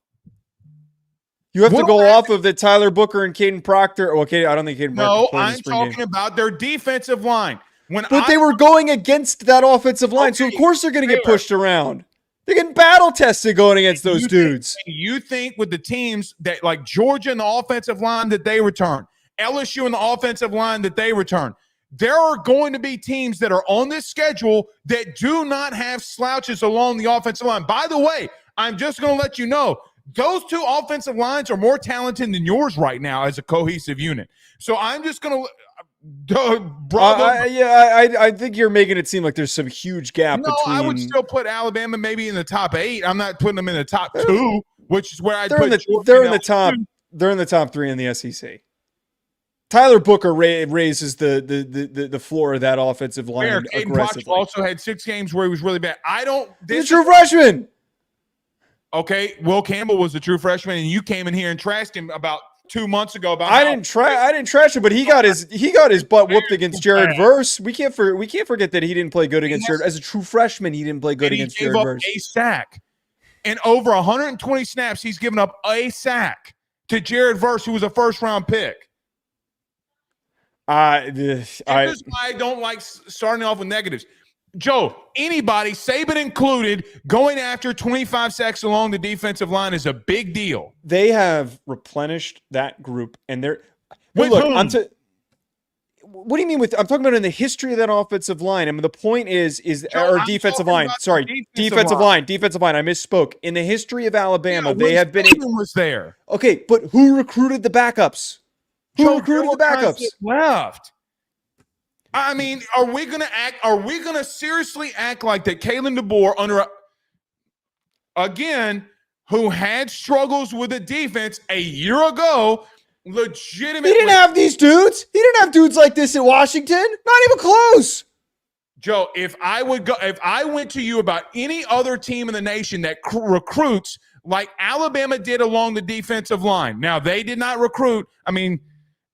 You have to go off of the Tyler Booker and Caden Proctor. Okay, I don't think Caden Proctor played in the spring game. I'm talking about their defensive line. But they were going against that offensive line, so of course they're going to get pushed around. They're getting battle tested going against those dudes. You think with the teams that like Georgia in the offensive line that they return, LSU in the offensive line that they return, there are going to be teams that are on this schedule that do not have slouches along the offensive line. By the way, I'm just going to let you know, those two offensive lines are more talented than yours right now as a cohesive unit. So I'm just going to I think you're making it seem like there's some huge gap between. I would still put Alabama maybe in the top 8. I'm not putting them in the top 2, which is where I'd put they're in the top. They're in the top 3 in the SEC. Tyler Booker raises the floor of that offensive line aggressively. Also had 6 games where he was really bad. He's a true freshman. Okay, Will Campbell was the true freshman, and you came in here and trashed him about 2 months ago. I didn't trash him, but he got his butt whooped against Jared Verse. We can't forget that he didn't play good against Jared as a true freshman. He didn't play good against Jared Verse. A sack, and over 120 snaps, he's given up a sack to Jared Verse, who was a first-round pick. This is why I don't like starting off with negatives. Joe, anybody, Saban included, going after 25 sacks along the defensive line is a big deal. They have replenished that group, and they're with look. whom? What do you mean with? I'm talking about in the history of that offensive line. I mean, the point is Joe, or defensive line. Sorry, defensive line. I misspoke. In the history of Alabama, they have been. Was there? Okay, but who recruited the backups? Who recruited the backups? Left. I mean, are we gonna seriously act like that Kalen Deboer who had struggles with the defense a year ago, legitimately. He didn't have these dudes. He didn't have dudes like this in Washington. Not even close. Joe, if I went to you about any other team in the nation that recruits like Alabama did along the defensive line. Now, they did not recruit. I mean,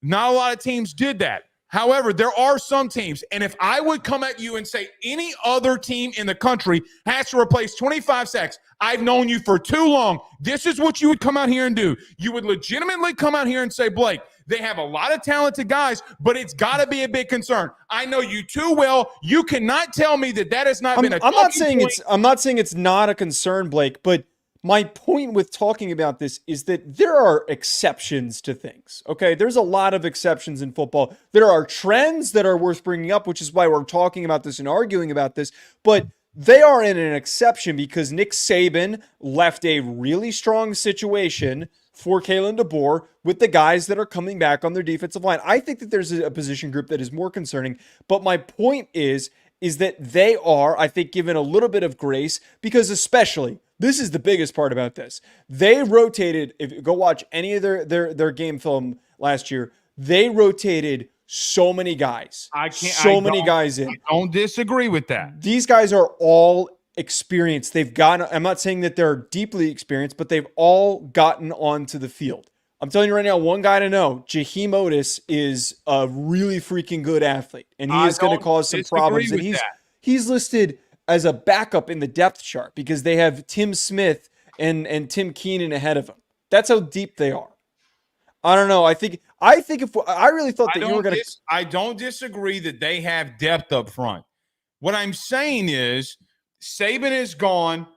not a lot of teams did that. However, there are some teams, and if I would come at you and say any other team in the country has to replace 25 sacks, I've known you for too long. This is what you would come out here and do. You would legitimately come out here and say, Blake, they have a lot of talented guys, but it's got to be a big concern. I know you too well. You cannot tell me that has not been a I'm not saying it's not a concern, Blake, but my point with talking about this is that there are exceptions to things, okay? There's a lot of exceptions in football. There are trends that are worth bringing up, which is why we're talking about this and arguing about this, but they are in an exception because Nick Saban left a really strong situation for Kalen Deboer with the guys that are coming back on their defensive line. I think that there's a position group that is more concerning, but my point is that they are, I think, given a little bit of grace because especially, this is the biggest part about this. They rotated, if you go watch any of their game film last year, they rotated so many guys. Many guys in. I don't disagree with that. These guys are all experienced. I'm not saying that they're deeply experienced, but they've all gotten onto the field. I'm telling you right now, one guy to know, Jaheim Otis is a really freaking good athlete, and he is going to cause some problems. And he's listed as a backup in the depth chart because they have Tim Smith and Tim Keenan ahead of him. That's how deep they are. I don't know. I really thought that you were going to. I don't disagree that they have depth up front. What I'm saying is Saban is gone,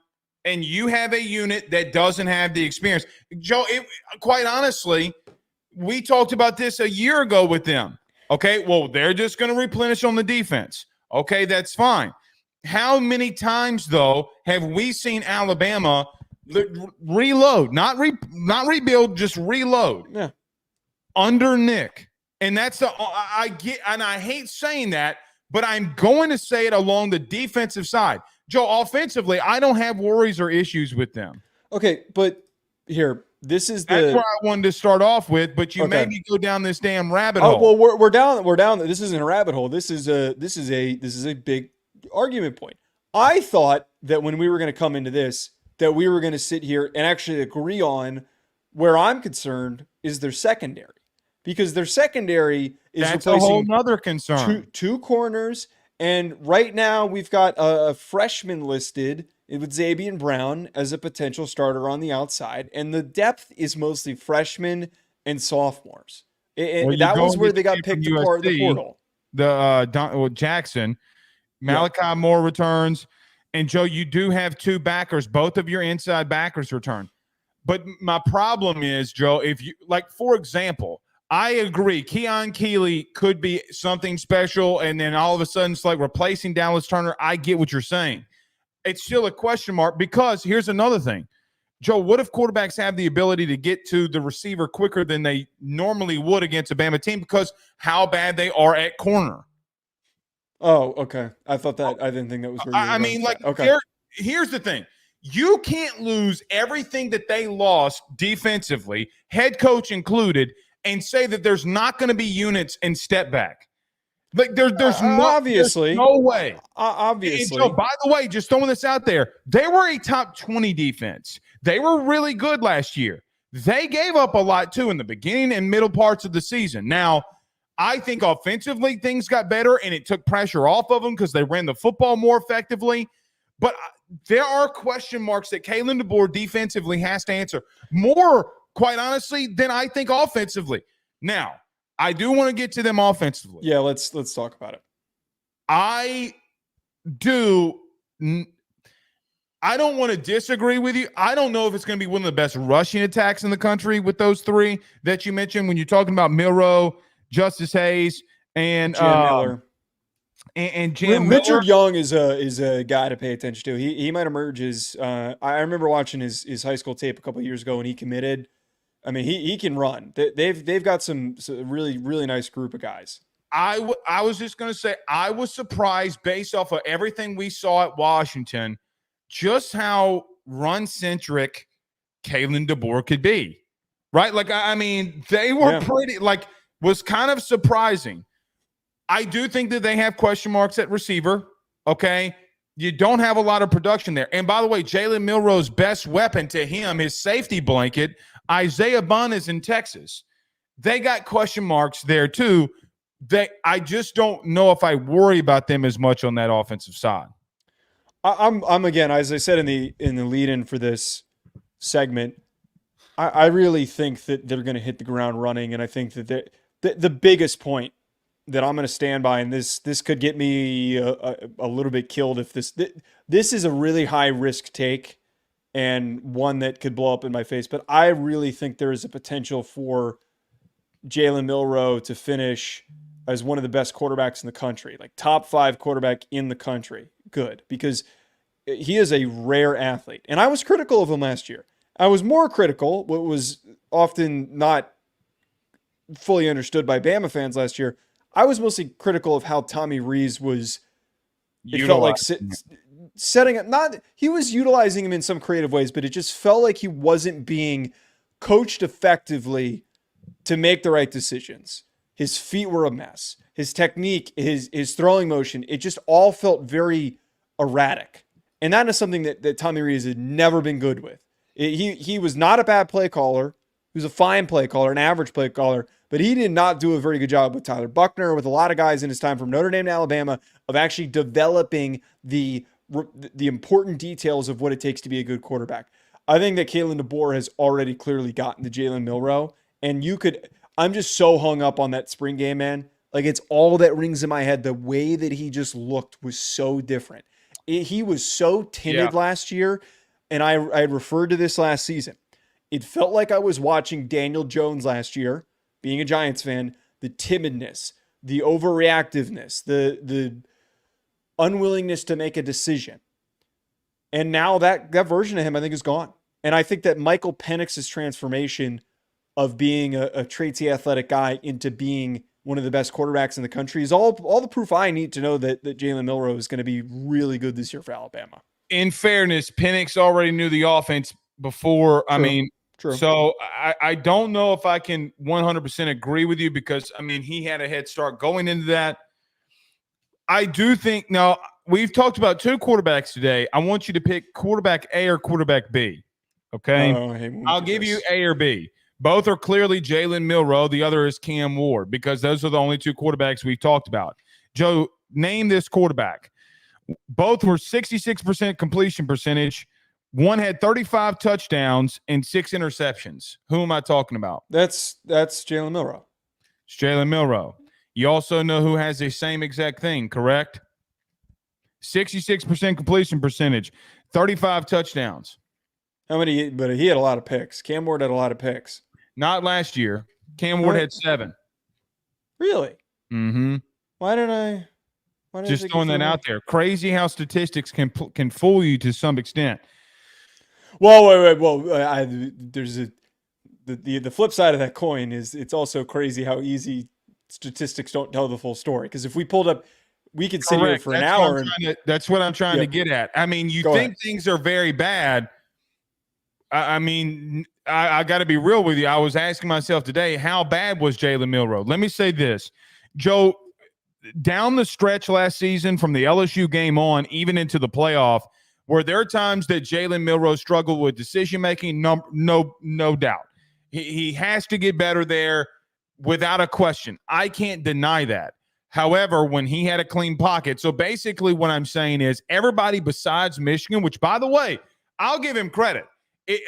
and you have a unit that doesn't have the experience. Joe, quite honestly, we talked about this a year ago with them. Okay, well, they're just going to replenish on the defense. Okay, that's fine. How many times, though, have we seen Alabama reload, not rebuild, just reload? Yeah. Under Nick. And that's I hate saying that, but I'm going to say it along the defensive side. Joe, offensively, I don't have worries or issues with them. Okay, but here, that's where I wanted to start off with, but you made me go down this damn rabbit hole. Oh, well, we're down. This isn't a rabbit hole. This is a big argument point. I thought that when we were going to come into this, that we were going to sit here and actually agree on where I'm concerned is their secondary. Because their secondary is That's replacing a whole nother concern. Two corners, and right now we've got a freshman listed with Xavier Brown as a potential starter on the outside, and the depth is mostly freshmen and sophomores. That was where they got picked apart the portal. Jackson, Malachi Moore returns, and Joe, you do have two backers. Both of your inside backers return. But my problem is, Joe, if you for example, I agree. Keon Keeley could be something special, and then all of a sudden it's like replacing Dallas Turner. I get what you're saying. It's still a question mark because here's another thing. Joe, what if quarterbacks have the ability to get to the receiver quicker than they normally would against a Bama team because how bad they are at corner? Oh, okay. I didn't think that was where here's the thing. You can't lose everything that they lost defensively, head coach included, and say that there's not going to be units in step back. There's no way. Obviously. So, by the way, just throwing this out there, they were a top 20 defense. They were really good last year. They gave up a lot, too, in the beginning and middle parts of the season. Now, I think offensively things got better, and it took pressure off of them because they ran the football more effectively. But there are question marks that Kalen Deboer defensively has to answer more, quite honestly, than I think offensively. Now, I do want to get to them offensively. Yeah, let's talk about it. I do. I don't want to disagree with you. I don't know if it's going to be one of the best rushing attacks in the country with those three that you mentioned when you're talking about Milroe, Justice Hayes, and Jam Miller. And Jam Richard Miller. Young is a guy to pay attention to. He might emerge as I remember watching his high school tape a couple of years ago when he committed. I mean, he can run. They've got some really, really nice group of guys. I was just going to say I was surprised based off of everything we saw at Washington, just how run-centric Kalen Deboer could be, right? Like, I mean, they were pretty, like, was kind of surprising. I do think that they have question marks at receiver, okay? You don't have a lot of production there. And by the way, Jalen Milroe's best weapon to him, his safety blanket, Isaiah Bunn is in Texas. They got question marks there too. I just don't know if I worry about them as much on that offensive side. I'm again, as I said in the lead-in for this segment, I really think that they're going to hit the ground running, and I think that the biggest point that I'm going to stand by, and this could get me a little bit killed if this is a really high risk take and one that could blow up in my face, but I really think there is a potential for Jalen Milroe to finish as one of the best quarterbacks in the country, like top 5 quarterback in the country. Good, because he is a rare athlete. And I was critical of him last year. I was more critical, what was often not fully understood by Bama fans last year. I was mostly critical of how Tommy Rees was, it felt like setting up, he was utilizing him in some creative ways, but it just felt like he wasn't being coached effectively to make the right decisions. His feet were a mess. His technique, his throwing motion, it just all felt very erratic. And that is something that Tommy Rees had never been good with. He was not a bad play caller. He was a fine play caller, an average play caller, but he did not do a very good job with Tyler Buckner, with a lot of guys in his time from Notre Dame to Alabama, of actually developing the important details of what it takes to be a good quarterback. I think that Kalen Deboer has already clearly gotten to Jalen Milroe, and I'm just so hung up on that spring game, man. Like, it's all that rings in my head. The way that he just looked was so different. He was so timid last year, and I had referred to this last season. It felt like I was watching Daniel Jones last year, being a Giants fan, the timidness, the overreactiveness, the unwillingness to make a decision. And now that version of him, I think, is gone. And I think that Michael Penix's transformation of being a traitsy athletic guy into being one of the best quarterbacks in the country is all the proof I need to know that Jalen Milroe is going to be really good this year for Alabama. In fairness, Penix already knew the offense before. True. I mean, true. So I don't know if I can 100% agree with you because, I mean, he had a head start going into that. I do think, now, we've talked about 2 quarterbacks today. I want you to pick quarterback A or quarterback B, okay? I'll give you A or B. Both are clearly Jalen Milroe. The other is Cam Ward because those are the only 2 quarterbacks we've talked about. Joe, name this quarterback. Both were 66% completion percentage. One had 35 touchdowns and 6 interceptions. Who am I talking about? That's Jalen Milroe. It's Jalen Milroe. You also know who has the same exact thing, correct? 66% completion percentage, 35 touchdowns. How many? But he had a lot of picks. Cam Ward had a lot of picks. Not last year. Cam Ward had 7. Really? Mm-hmm. Why did I just throwing that out there? Crazy how statistics can fool you to some extent. Well, wait. Well, there's the flip side of that coin is it's also crazy how easy statistics don't tell the full story. Because if we pulled up, we could sit here for an hour. That's what I'm trying to get at. I mean, you think things are very bad. I mean, I got to be real with you. I was asking myself today, how bad was Jalen Milroe? Let me say this, Joe. Down the stretch last season, from the LSU game on, even into the playoff, were there times that Jalen Milroe struggled with decision making? No doubt. He has to get better there, without a question. I can't deny that. However, when he had a clean pocket, so basically what I'm saying is everybody besides Michigan, which, by the way, I'll give him credit.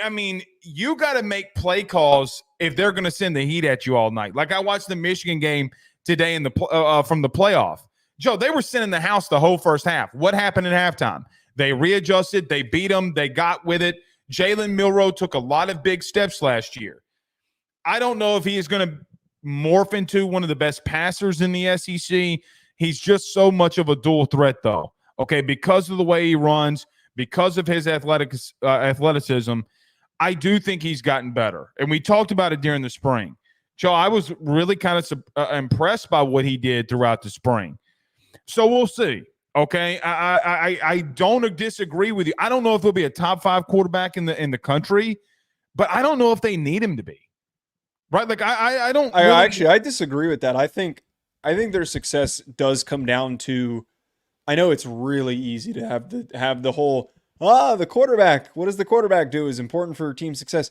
I mean, you got to make play calls if they're going to send the heat at you all night. Like I watched the Michigan game today in the from the playoff. Joe, they were sitting in the house the whole first half. What happened at halftime? They readjusted. They beat them. They got with it. Jalen Milroe took a lot of big steps last year. I don't know if he is going to morph into one of the best passers in the SEC. He's just so much of a dual threat, though. Okay, because of the way he runs, because of his athleticism, I do think he's gotten better. And we talked about it during the spring. Joe, I was really kind of impressed by what he did throughout the spring. So we'll see. Okay, I don't disagree with you. I don't know if he'll be a top 5 quarterback in the country, but I don't know if they need him to be. Right? Like I don't. Really I disagree with that. I think their success does come down to. I know it's really easy to have the whole the quarterback. What does the quarterback do is important for team success.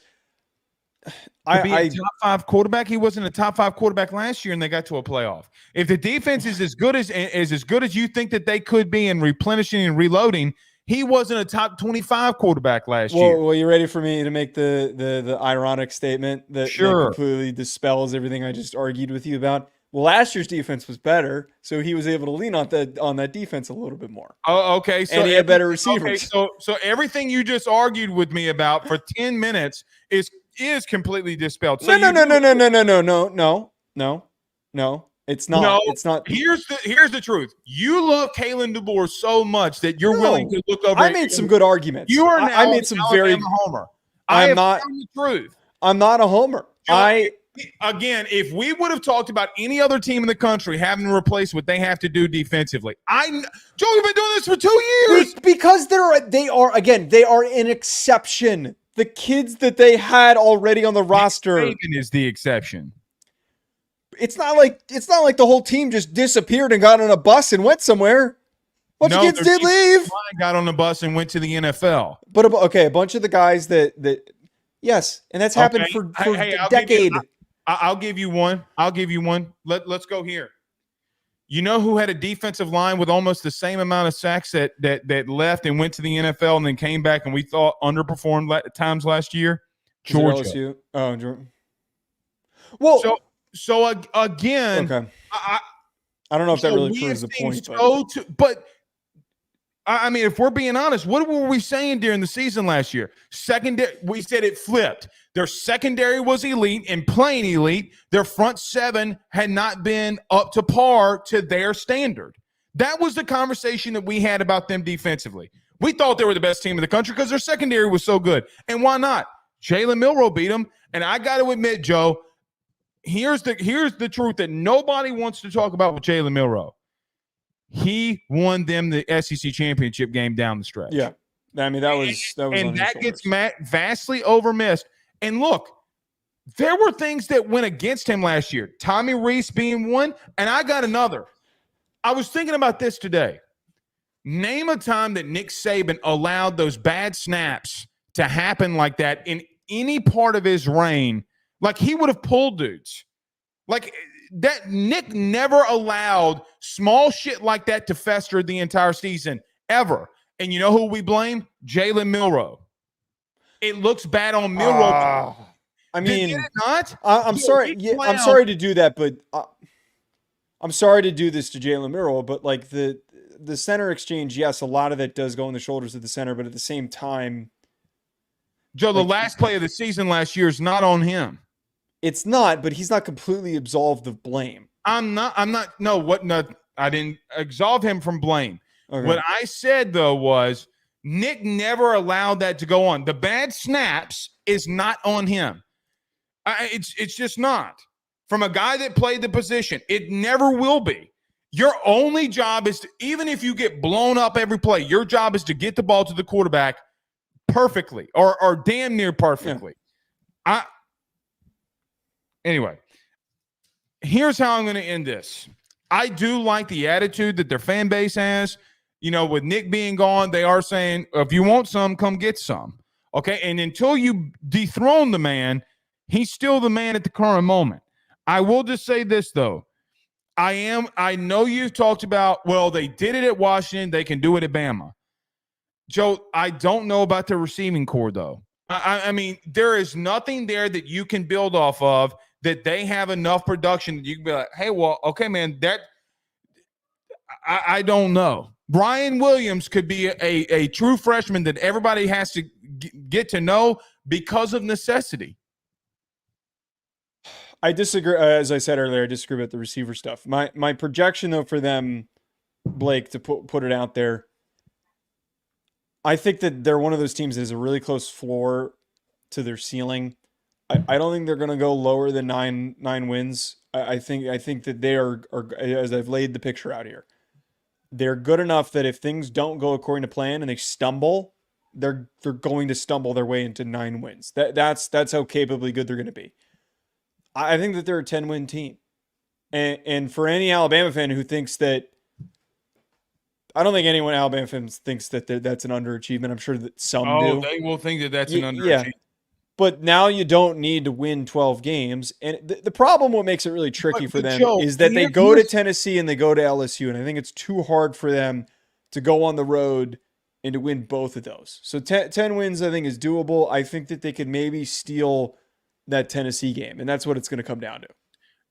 To be a top 5 quarterback, he wasn't a top 5 quarterback last year, and they got to a playoff. If the defense is as good as you think that they could be in replenishing and reloading, he wasn't a top 25 quarterback last year. Well, you ready for me to make the ironic statement that completely dispels everything I just argued with you about? Well, last year's defense was better, so he was able to lean on that defense a little bit more. Oh, okay. So and he had better receivers. Okay, so everything you just argued with me about for 10 minutes is completely dispelled. So No. It's not. No, it's not. Here's the truth. You love Kalen Deboer so much that you're willing to look over. I made some good arguments. You are now I made some very homer. I'm not the truth. I'm not a homer. Again, if we would have talked about any other team in the country having to replace what they have to do defensively, Joe, we've been doing this for 2 years. Because they are an exception. The kids that they had already on the roster. Saban is the exception. It's not like the whole team just disappeared and got on a bus and went somewhere. A bunch of kids did leave. Got on the bus and went to the NFL. But a bunch of the guys that yes, and that's happened for a decade. I'll give you one. Let's go here. You know who had a defensive line with almost the same amount of sacks that left and went to the NFL and then came back and we thought underperformed times last year? Georgia. Oh, Georgia. Well, so again, okay. I don't know if that really proves the point. But I mean, if we're being honest, what were we saying during the season last year? Secondary, we said it flipped. Their secondary was elite and playing elite. Their front 7 had not been up to par to their standard. That was the conversation that we had about them defensively. We thought they were the best team in the country because their secondary was so good. And why not? Jalen Milroe beat them. And I got to admit, Joe, here's the truth that nobody wants to talk about with Jalen Milroe. He won them the SEC championship game down the stretch. Yeah. I mean, that was and that gets vastly overmissed. And look, there were things that went against him last year. Tommy Reese being one, and I got another. I was thinking about this today. Name a time that Nick Saban allowed those bad snaps to happen like that in any part of his reign. Like he would have pulled dudes. Like that, Nick never allowed small shit like that to fester the entire season, ever. And you know who we blame? Jalen Milroe. It looks bad on Milroe. I mean, did it not? I'm sorry. Yeah, I'm sorry to do that, but I'm sorry to do this to Jalen Milroe. But like the center exchange, yes, a lot of it does go on the shoulders of the center, but at the same time, Joe, the last play of the season last year is not on him. It's not, but he's not completely absolved of blame. I'm not. No, I didn't absolve him from blame. Okay. What I said, though, was Nick never allowed that to go on. The bad snaps is not on him. It's just not. From a guy that played the position, it never will be. Your only job is to, even if you get blown up every play, your job is to get the ball to the quarterback perfectly or damn near perfectly. Yeah. Anyway, here's how I'm going to end this. I do like the attitude that their fan base has. You know, with Nick being gone, they are saying, if you want some, come get some. Okay, and until you dethrone the man, he's still the man at the current moment. I will just say this, though. I know you've talked about, well, they did it at Washington. They can do it at Bama. Joe, I don't know about the receiving core, though. I mean, there is nothing there that you can build off of that they have enough production that you can be like, hey, well, okay, man, I don't know. Brian Williams could be a true freshman that everybody has to get to know because of necessity. I disagree. As I said earlier, I disagree about the receiver stuff. My projection, though, for them, Blake, to put it out there, I think that they're one of those teams that has a really close floor to their ceiling. I don't think they're going to go lower than nine wins. I think that they are, as I've laid the picture out here, they're good enough that if things don't go according to plan and they stumble, they're going to stumble their way into 9 wins. That's how capably good they're going to be. I think that they're a 10-win team. And for any Alabama fan who thinks that, I don't think anyone Alabama fans thinks that that's an underachievement. I'm sure that some do. They will think that that's an underachievement. Yeah. But now you don't need to win 12 games. And the problem, what makes it really tricky for them, is that they go to Tennessee and they go to LSU. And I think it's too hard for them to go on the road and to win both of those. So 10 wins, I think, is doable. I think that they could maybe steal that Tennessee game. And that's what it's going to come down to.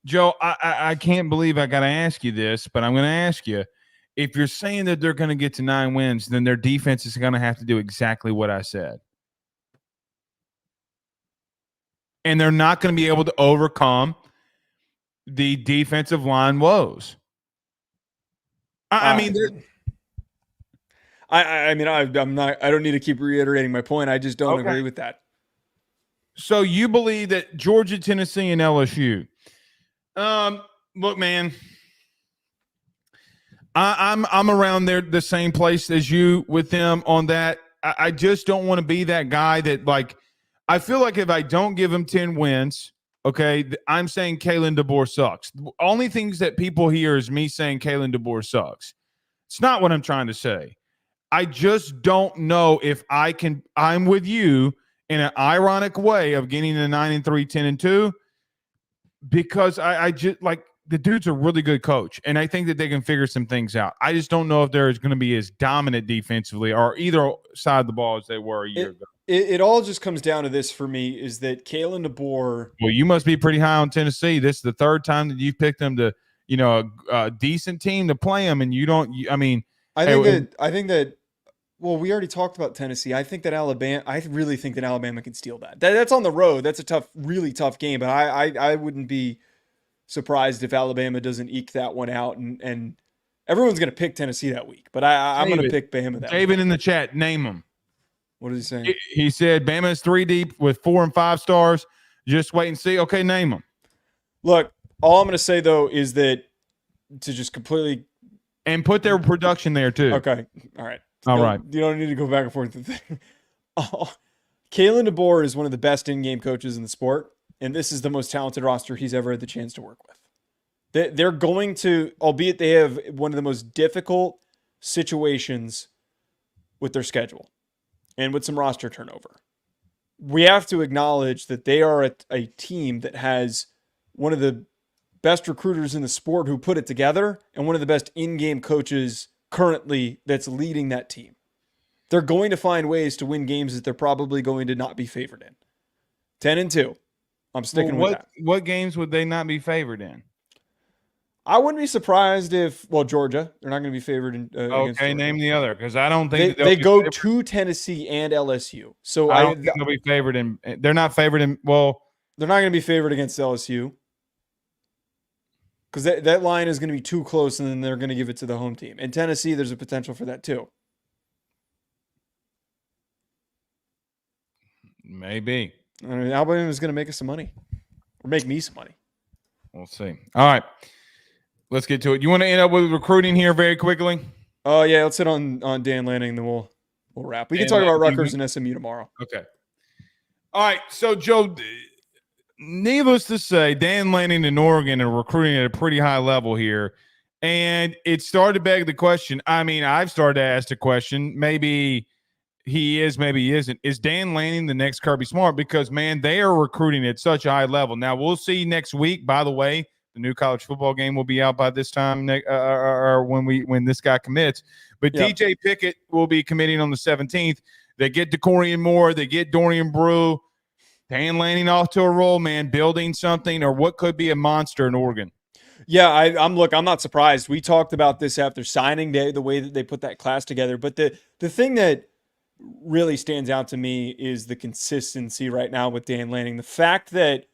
Joe, I can't believe I got to ask you this, but I'm going to ask you. If you're saying that they're going to get to 9 wins, then their defense is going to have to do exactly what I said. And they're not going to be able to overcome the defensive line woes. I mean, I'm not. I don't need to keep reiterating my point. I just don't agree with that. So you believe that Georgia, Tennessee, and LSU? Look, man, I'm around there the same place as you with them on that. I just don't want to be that guy that, like, I feel like if I don't give him 10 wins, okay, I'm saying Kalen Deboer sucks. The only things that people hear is me saying Kalen Deboer sucks. It's not what I'm trying to say. I just don't know if I'm with you in an ironic way of getting a 9-3, 10-2, because I just, like, the dude's a really good coach, and I think that they can figure some things out. I just don't know if they're going to be as dominant defensively or either side of the ball as they were a year ago. It all just comes down to this for me, is that Kalen Deboer. Well, you must be pretty high on Tennessee. This is the 3rd time that you've picked them to, a decent team to play them, and you don't. I think that. Well, we already talked about Tennessee. I think that Alabama. I really think that Alabama can steal that. That's on the road. That's a really tough game. But I wouldn't be surprised if Alabama doesn't eke that one out, and everyone's going to pick Tennessee that week. But I'm going to pick Bama that week. David in the chat, name them. What is he saying? He said Bama is 3 deep with 4 and 5 stars. Just wait and see. Okay, name them. Look, all I'm going to say, though, is that to just completely – and put their production there, too. Okay. All right. All right. You don't need to go back and forth. Kalen Deboer is one of the best in-game coaches in the sport, and this is the most talented roster he's ever had the chance to work with. They're going to – albeit they have one of the most difficult situations with their schedule and with some roster turnover. We have to acknowledge that they are a team that has one of the best recruiters in the sport who put it together and one of the best in-game coaches currently that's leading that team. They're going to find ways to win games that they're probably going to not be favored in. 10-2. I'm sticking with that. What games would they not be favored in? I wouldn't be surprised if, Georgia. They're not going to be favored in. Against Georgia. Name the other, because I don't think they go to Tennessee and LSU. So I don't think they'll be favored in. They're not favored in. Well, they're not going to be favored against LSU because that line is going to be too close, and then they're going to give it to the home team. And Tennessee, there's a potential for that too. Maybe. I mean, Alabama is going to make us some money, or make me some money. We'll see. All right. Let's get to it. You want to end up with recruiting here very quickly? Oh, yeah. Let's hit on Dan Lanning, and then we'll wrap. We can talk about Rutgers and SMU tomorrow. Okay. All right. So, Joe, needless to say, Dan Lanning and Oregon are recruiting at a pretty high level here. And it started to beg the question. I mean, I've started to ask the question. Maybe he is, maybe he isn't. Is Dan Lanning the next Kirby Smart? Because, man, they are recruiting at such a high level. Now, we'll see next week. By the way, the new college football game will be out by this time, or when this guy commits. But yep. DJ Pickett will be committing on the 17th. They get DeCorian Moore. They get Dorian Brew. Dan Lanning off to a roll, man, building something or what could be a monster in Oregon. Yeah, I'm not surprised. We talked about this after signing day, the way that they put that class together. But the thing that really stands out to me is the consistency right now with Dan Lanning. The fact that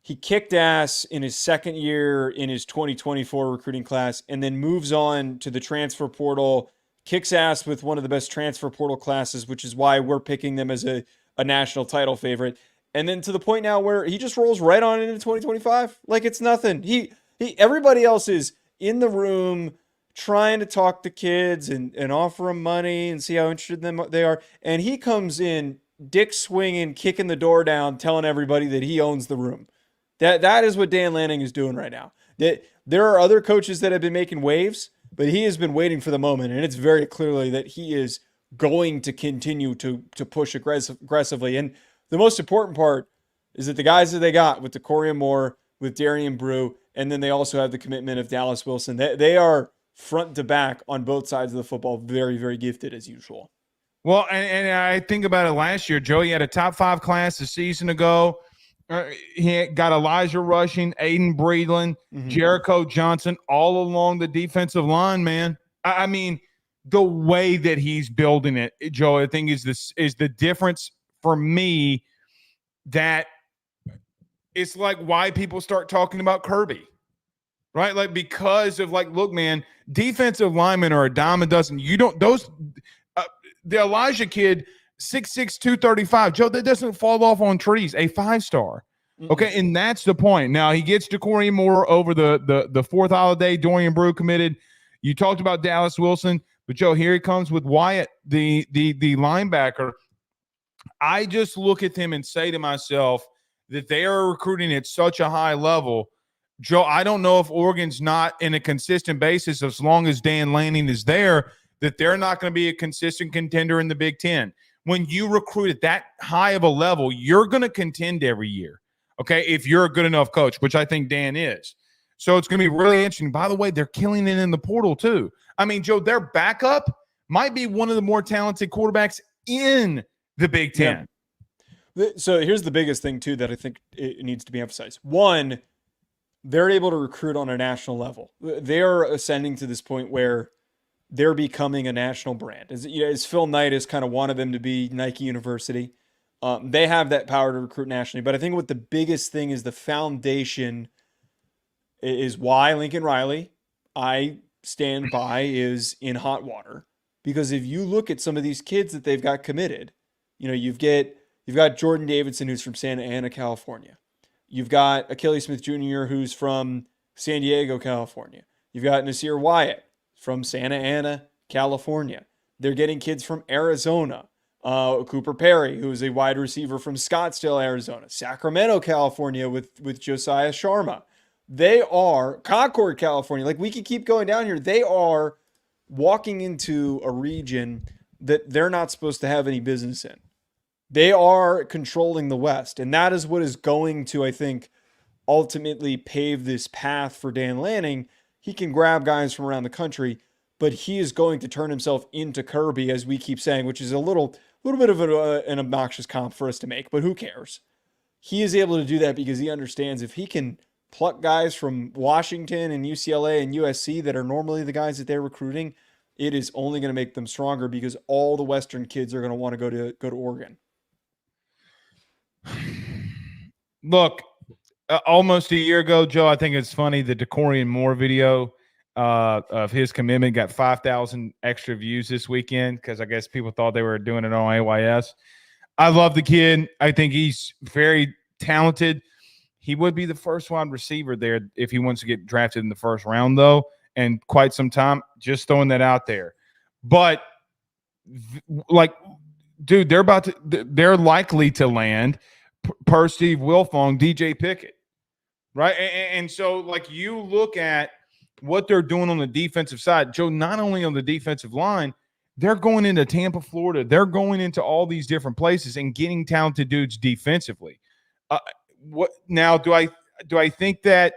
he kicked ass in his second year in his 2024 recruiting class and then moves on to the transfer portal, kicks ass with one of the best transfer portal classes, which is why we're picking them as a national title favorite. And then to the point now where he just rolls right on into 2025 like it's nothing. Everybody else is in the room trying to talk to kids and offer them money and see how interested they are. And he comes in, dick swinging, kicking the door down, telling everybody that he owns the room. That is what Dan Lanning is doing right now. There are other coaches that have been making waves, but he has been waiting for the moment, and it's very clearly that he is going to continue to push aggressively. And the most important part is that the guys that they got with DeCorian Moore, with Darian Brew, and then they also have the commitment of Dallas Wilson. They are front to back on both sides of the football, very, very gifted as usual. Well, and I think about it last year, Joe. He had a top 5 class a season ago. He got Elijah Rushing, Aiden Breedlin, Jericho Johnson, all along the defensive line, man. I mean, the way that he's building it, Joe, I think is the difference for me. That it's like why people start talking about Kirby, right? Like because of look, man, defensive linemen are a dime a dozen. You don't the Elijah kid. 6'6", 235. Joe, that doesn't fall off on trees. A 5-star. Okay, and that's the point. Now he gets DeCorian Moore over the fourth holiday. Dorian Brew committed. You talked about Dallas Wilson, but Joe, here he comes with Wyatt, the linebacker. I just look at him and say to myself that they are recruiting at such a high level. Joe, I don't know if Oregon's not in a consistent basis as long as Dan Lanning is there, that they're not going to be a consistent contender in the Big Ten. When you recruit at that high of a level, you're going to contend every year, okay, if you're a good enough coach, which I think Dan is. So it's going to be really interesting. By the way, they're killing it in the portal too. I mean, Joe, their backup might be one of the more talented quarterbacks in the Big Ten. Yeah. So here's the biggest thing too that I think it needs to be emphasized. One, they're able to recruit on a national level. They're ascending to this point where they're becoming a national brand. As Phil Knight has kind of wanted them to be Nike University. They have that power to recruit nationally. But I think what the biggest thing is the foundation is why Lincoln Riley, I stand by, is in hot water. Because if you look at some of these kids that they've got committed, you've got Jordan Davidson, who's from Santa Ana, California. You've got Achilles Smith Jr., who's from San Diego, California. You've got Nasir Wyatt from Santa Ana, California. They're getting kids from Arizona. Cooper Perry, who is a wide receiver from Scottsdale, Arizona. Sacramento, California with Josiah Sharma. They are Concord, California. We could keep going down here. They are walking into a region that they're not supposed to have any business in. They are controlling the West. And that is what is going to, I think, ultimately pave this path for Dan Lanning. He can grab guys from around the country, but he is going to turn himself into Kirby, as we keep saying, which is a little bit of an obnoxious comp for us to make, but who cares? He is able to do that because he understands if he can pluck guys from Washington and UCLA and USC that are normally the guys that they're recruiting, it is only going to make them stronger because all the Western kids are going to want to go to Oregon. Look, almost a year ago, Joe, I think it's funny, the DeCorian Moore video of his commitment got 5,000 extra views this weekend because I guess people thought they were doing it on AYS. I love the kid. I think he's very talented. He would be the first wide receiver there if he wants to get drafted in the first round, though, and quite some time. Just throwing that out there. But, dude, they're likely to land per Steve Wilfong, DJ Pickett, right? And so, you look at what they're doing on the defensive side, Joe, not only on the defensive line, they're going into Tampa, Florida. They're going into all these different places and getting talented dudes defensively. What now? Do I think that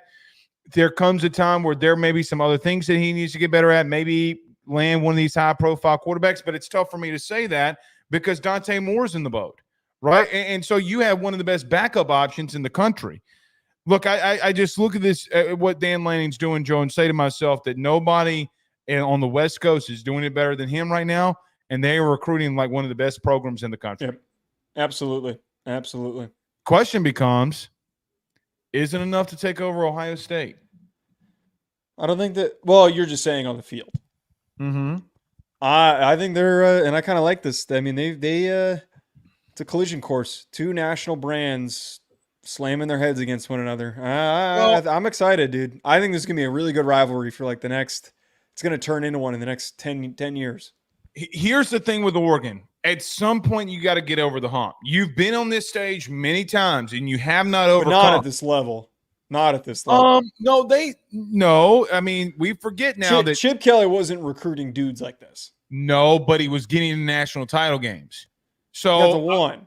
there comes a time where there may be some other things that he needs to get better at? Maybe land one of these high-profile quarterbacks, but it's tough for me to say that because Dante Moore's in the boat, right? And so you have one of the best backup options in the country. Look, I just look at this, what Dan Lanning's doing, Joe, and say to myself that nobody on the West Coast is doing it better than him right now, and they are recruiting like one of the best programs in the country. Yep. Absolutely. Absolutely. Question becomes, is it enough to take over Ohio State? I don't think that – well, you're just saying on the field. Mm-hmm. I think they're and I kind of like this. I mean, they it's a collision course. Two national brands slamming their heads against one another. I'm excited, dude. I think this is going to be a really good rivalry for like the next – it's going to turn into one in the next 10 years. Here's the thing with Oregon. At some point, you got to get over the hump. You've been on this stage many times, and you have not overcome. But not at this level. Not at this level. No. I mean, we forget now that Chip Kelly wasn't recruiting dudes like this. No, but he was getting in national title games. So He got to one.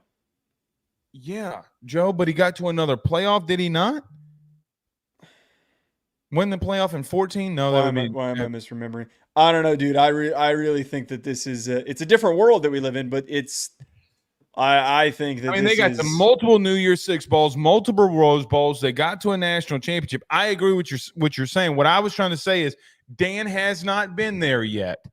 Yeah, Joe, but he got to another playoff, did he not? Win the playoff in 14? No, Why am I misremembering? I don't know, dude. I really think that this is it's a different world that we live in, but it's I think that they got the multiple New Year's Six Bowls, multiple Rose Bowls. They got to a national championship. I agree with what you're saying. What I was trying to say is Dan has not been there yet.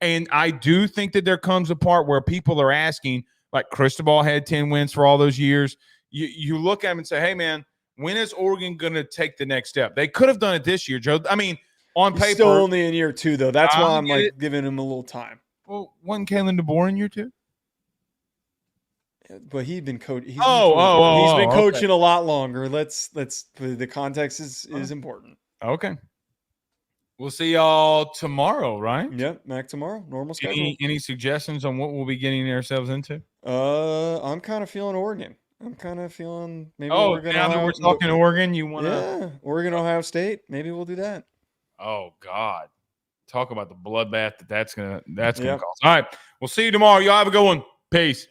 And I do think that there comes a part where people are asking, like Cristobal had 10 wins for all those years. You look at him and say, hey, man, when is Oregon going to take the next step? They could have done it this year, Joe. I mean, on paper. Still only in year 2, though. That's why I'm like giving him a little time. Well, wasn't Kalen Deboer in year 2? But he'd been coaching. He's been coaching a lot longer. Let's the context is important. Okay. We'll see y'all tomorrow, right? Yep, back tomorrow. Normal schedule. Any suggestions on what we'll be getting ourselves into? I'm kind of feeling Oregon. I'm kind of feeling maybe Oregon. Now that we're talking Oregon, you want to? Yeah, Oregon, Ohio State. Maybe we'll do that. Oh God, talk about the bloodbath that's gonna cause. All right, we'll see you tomorrow. Y'all have a good one. Peace.